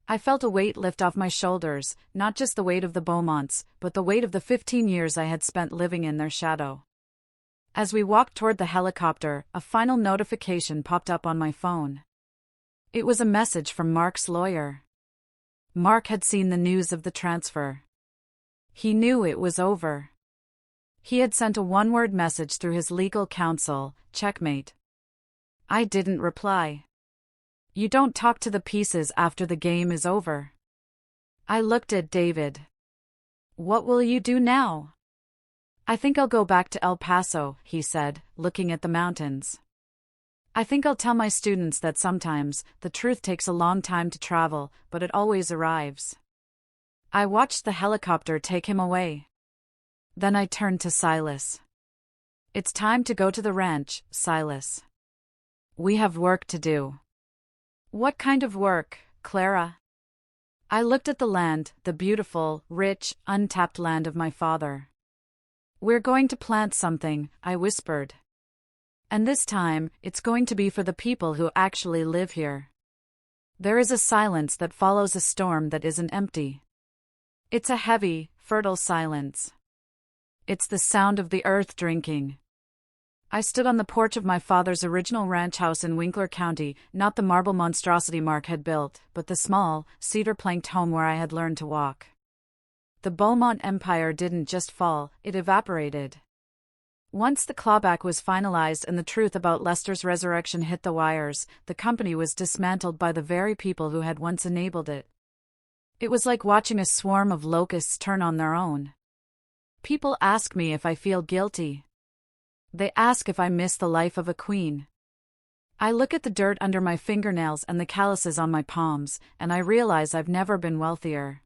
I felt a weight lift off my shoulders, not just the weight of the Beaumonts, but the weight of the 15 years I had spent living in their shadow. As we walked toward the helicopter, a final notification popped up on my phone. It was a message from Mark's lawyer. Mark had seen the news of the transfer. He knew it was over. He had sent a one-word message through his legal counsel, "Checkmate." I didn't reply. You don't talk to the pieces after the game is over. I looked at David. "What will you do now?" "I think I'll go back to El Paso," he said, looking at the mountains. "I think I'll tell my students that sometimes the truth takes a long time to travel, but it always arrives." I watched the helicopter take him away. Then I turned to Silas. "It's time to go to the ranch, Silas. We have work to do." "What kind of work, Clara?" I looked at the land, the beautiful, rich, untapped land of my father. "We're going to plant something," I whispered. "And this time, it's going to be for the people who actually live here." There is a silence that follows a storm that isn't empty. It's a heavy, fertile silence. It's the sound of the earth drinking. I stood on the porch of my father's original ranch house in Winkler County, not the marble monstrosity Mark had built, but the small, cedar-planked home where I had learned to walk. The Beaumont Empire didn't just fall, it evaporated. Once the clawback was finalized and the truth about Lester's resurrection hit the wires, the company was dismantled by the very people who had once enabled it. It was like watching a swarm of locusts turn on their own. People ask me if I feel guilty. They ask if I miss the life of a queen. I look at the dirt under my fingernails and the calluses on my palms, and I realize I've never been wealthier.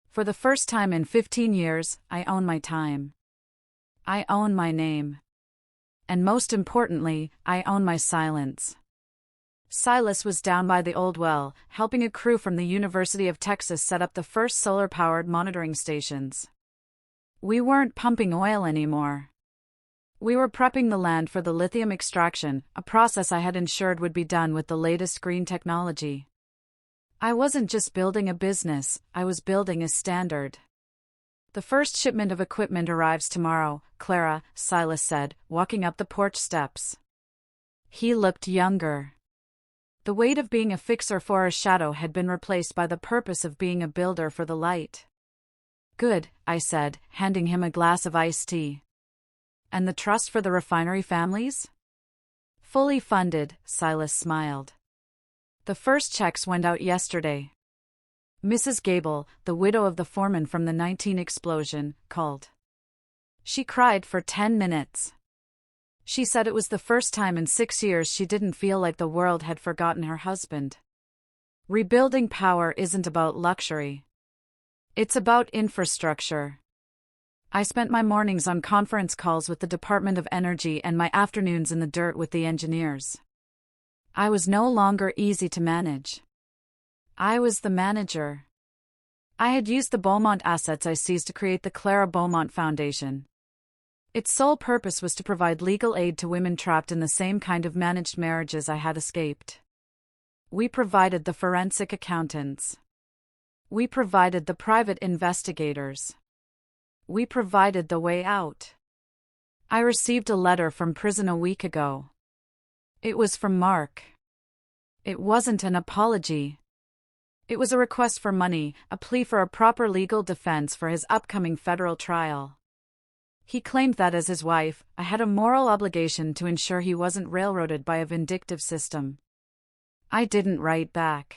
For the first time in 15 years, I own my time. I own my name. And most importantly, I own my silence. Silas was down by the old well, helping a crew from the University of Texas set up the first solar-powered monitoring stations. We weren't pumping oil anymore. We were prepping the land for the lithium extraction, a process I had ensured would be done with the latest green technology. I wasn't just building a business, I was building a standard. "The first shipment of equipment arrives tomorrow, Clara," Silas said, walking up the porch steps. He looked younger. The weight of being a fixer for a shadow had been replaced by the purpose of being a builder for the light. Good, I said, handing him a glass of iced tea. And the trust for the refinery families? Fully funded, Silas smiled. The first checks went out yesterday. Mrs. Gable, the widow of the foreman from the 19 explosion, called. She cried for 10 minutes. She said it was the first time in 6 years she didn't feel like the world had forgotten her husband. Rebuilding power isn't about luxury. It's about infrastructure. I spent my mornings on conference calls with the Department of Energy and my afternoons in the dirt with the engineers. I was no longer easy to manage. I was the manager. I had used the Beaumont assets I seized to create the Clara Beaumont Foundation. Its sole purpose was to provide legal aid to women trapped in the same kind of managed marriages I had escaped. We provided the forensic accountants. We provided the private investigators. We provided the way out. I received a letter from prison a week ago. It was from Mark. It wasn't an apology. It was a request for money, a plea for a proper legal defense for his upcoming federal trial. He claimed that as his wife, I had a moral obligation to ensure he wasn't railroaded by a vindictive system. I didn't write back.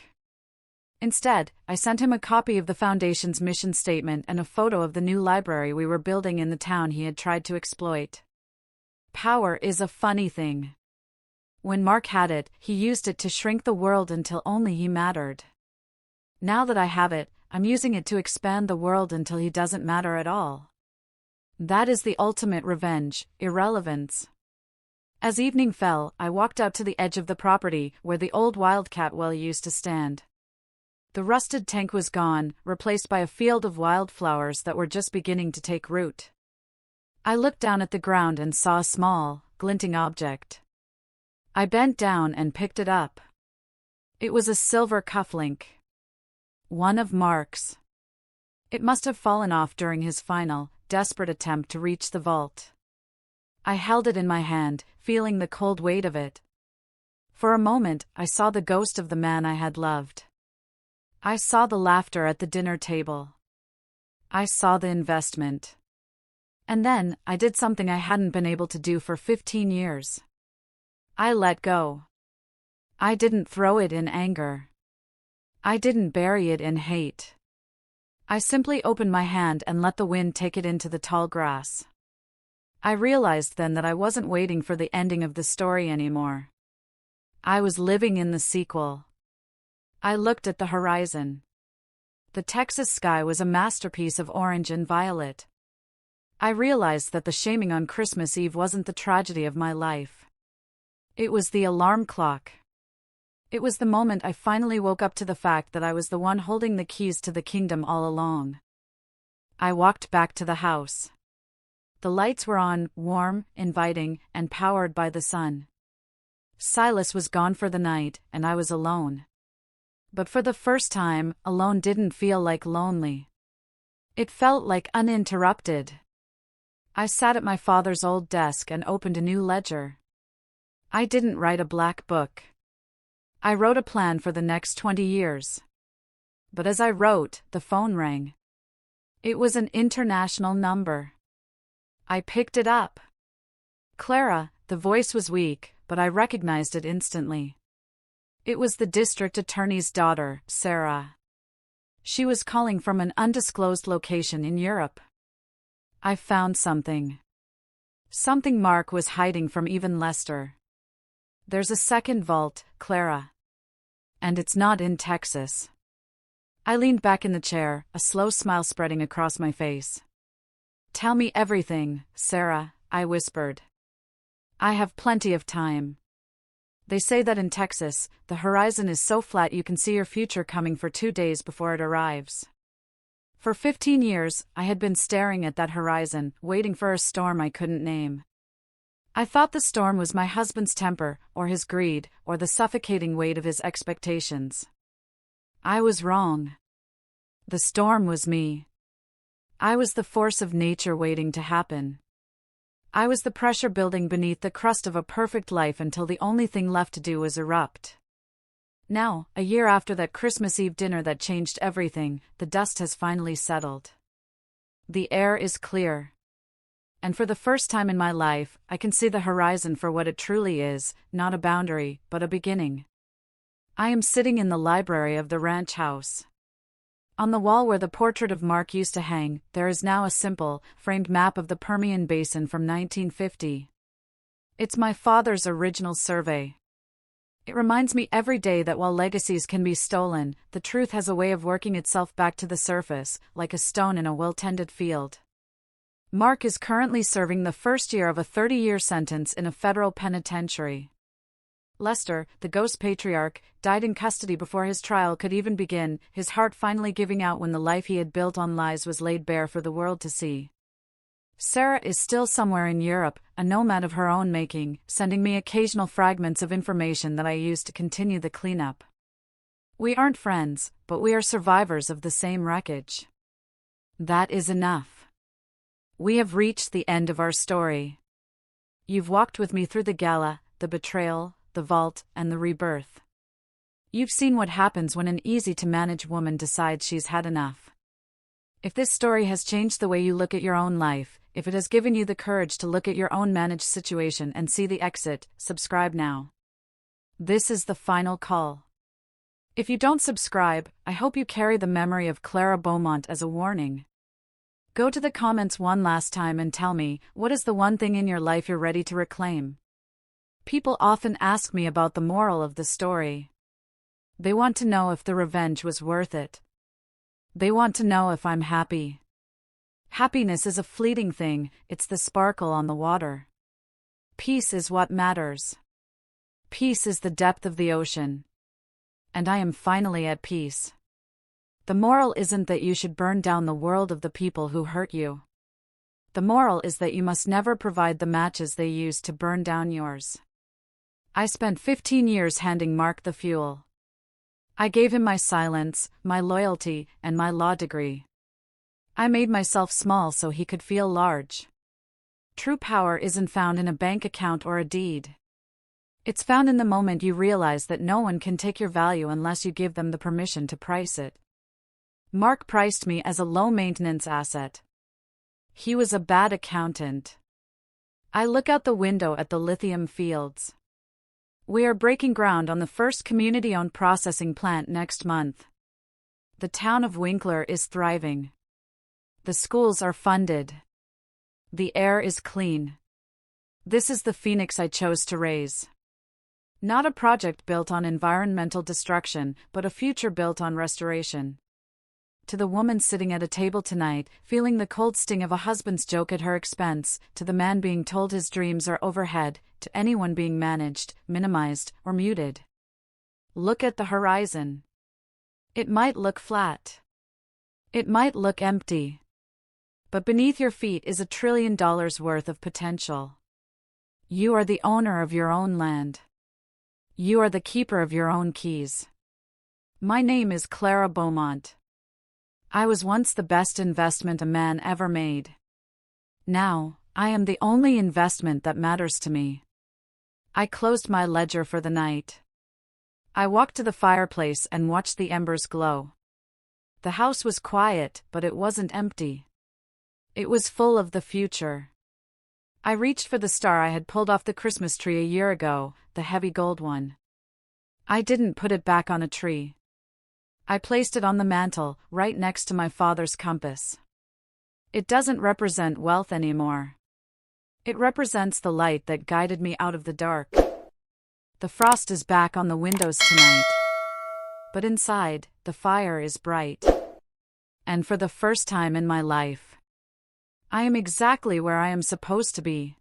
Instead, I sent him a copy of the Foundation's mission statement and a photo of the new library we were building in the town he had tried to exploit. Power is a funny thing. When Mark had it, he used it to shrink the world until only he mattered. Now that I have it, I'm using it to expand the world until he doesn't matter at all. That is the ultimate revenge, irrelevance. As evening fell, I walked out to the edge of the property, where the old wildcat well used to stand. The rusted tank was gone, replaced by a field of wildflowers that were just beginning to take root. I looked down at the ground and saw a small, glinting object. I bent down and picked it up. It was a silver cufflink. One of Mark's. It must have fallen off during his final, desperate attempt to reach the vault. I held it in my hand, feeling the cold weight of it. For a moment, I saw the ghost of the man I had loved. I saw the laughter at the dinner table. I saw the investment. And then, I did something I hadn't been able to do for 15 years. I let go. I didn't throw it in anger. I didn't bury it in hate. I simply opened my hand and let the wind take it into the tall grass. I realized then that I wasn't waiting for the ending of the story anymore. I was living in the sequel. I looked at the horizon. The Texas sky was a masterpiece of orange and violet. I realized that the shaming on Christmas Eve wasn't the tragedy of my life. It was the alarm clock. It was the moment I finally woke up to the fact that I was the one holding the keys to the kingdom all along. I walked back to the house. The lights were on, warm, inviting, and powered by the sun. Silas was gone for the night, and I was alone. But for the first time, alone didn't feel like lonely. It felt like uninterrupted. I sat at my father's old desk and opened a new ledger. I didn't write a black book. I wrote a plan for the next 20 years. But as I wrote, the phone rang. It was an international number. I picked it up. Clara, the voice was weak, but I recognized it instantly. It was the district attorney's daughter, Sarah. She was calling from an undisclosed location in Europe. I found something. Something Mark was hiding from even Lester. There's a second vault, Clara. And it's not in Texas. I leaned back in the chair, a slow smile spreading across my face. Tell me everything, Sarah, I whispered. I have plenty of time. They say that in Texas, the horizon is so flat you can see your future coming for 2 days before it arrives. For 15 years, I had been staring at that horizon, waiting for a storm I couldn't name. I thought the storm was my husband's temper, or his greed, or the suffocating weight of his expectations. I was wrong. The storm was me. I was the force of nature waiting to happen. I was the pressure building beneath the crust of a perfect life until the only thing left to do was erupt. Now, a year after that Christmas Eve dinner that changed everything, the dust has finally settled. The air is clear. And for the first time in my life, I can see the horizon for what it truly is, not a boundary, but a beginning. I am sitting in the library of the ranch house. On the wall where the portrait of Mark used to hang, there is now a simple, framed map of the Permian Basin from 1950. It's my father's original survey. It reminds me every day that while legacies can be stolen, the truth has a way of working itself back to the surface, like a stone in a well-tended field. Mark is currently serving the first year of a 30-year sentence in a federal penitentiary. Lester, the ghost patriarch, died in custody before his trial could even begin, his heart finally giving out when the life he had built on lies was laid bare for the world to see. Sarah is still somewhere in Europe, a nomad of her own making, sending me occasional fragments of information that I use to continue the cleanup. We aren't friends, but we are survivors of the same wreckage. That is enough. We have reached the end of our story. You've walked with me through the gala, the betrayal, the vault, and the rebirth. You've seen what happens when an easy-to-manage woman decides she's had enough. If this story has changed the way you look at your own life, if it has given you the courage to look at your own managed situation and see the exit, subscribe now. This is the final call. If you don't subscribe, I hope you carry the memory of Clara Beaumont as a warning. Go to the comments one last time and tell me, what is the one thing in your life you're ready to reclaim? People often ask me about the moral of the story. They want to know if the revenge was worth it. They want to know if I'm happy. Happiness is a fleeting thing, it's the sparkle on the water. Peace is what matters. Peace is the depth of the ocean. And I am finally at peace. The moral isn't that you should burn down the world of the people who hurt you. The moral is that you must never provide the matches they used to burn down yours. I spent 15 years handing Mark the fuel. I gave him my silence, my loyalty, and my law degree. I made myself small so he could feel large. True power isn't found in a bank account or a deed. It's found in the moment you realize that no one can take your value unless you give them the permission to price it. Mark priced me as a low-maintenance asset. He was a bad accountant. I look out the window at the lithium fields. We are breaking ground on the first community-owned processing plant next month. The town of Winkler is thriving. The schools are funded. The air is clean. This is the phoenix I chose to raise. Not a project built on environmental destruction, but a future built on restoration. To the woman sitting at a table tonight, feeling the cold sting of a husband's joke at her expense, to the man being told his dreams are overhead, to anyone being managed, minimized, or muted. Look at the horizon. It might look flat. It might look empty. But beneath your feet is $1 trillion worth of potential. You are the owner of your own land. You are the keeper of your own keys. My name is Clara Beaumont. I was once the best investment a man ever made. Now, I am the only investment that matters to me. I closed my ledger for the night. I walked to the fireplace and watched the embers glow. The house was quiet, but it wasn't empty. It was full of the future. I reached for the star I had pulled off the Christmas tree a year ago, the heavy gold one. I didn't put it back on a tree. I placed it on the mantle, right next to my father's compass. It doesn't represent wealth anymore. It represents the light that guided me out of the dark. The frost is back on the windows tonight. But inside, the fire is bright. And for the first time in my life, I am exactly where I am supposed to be.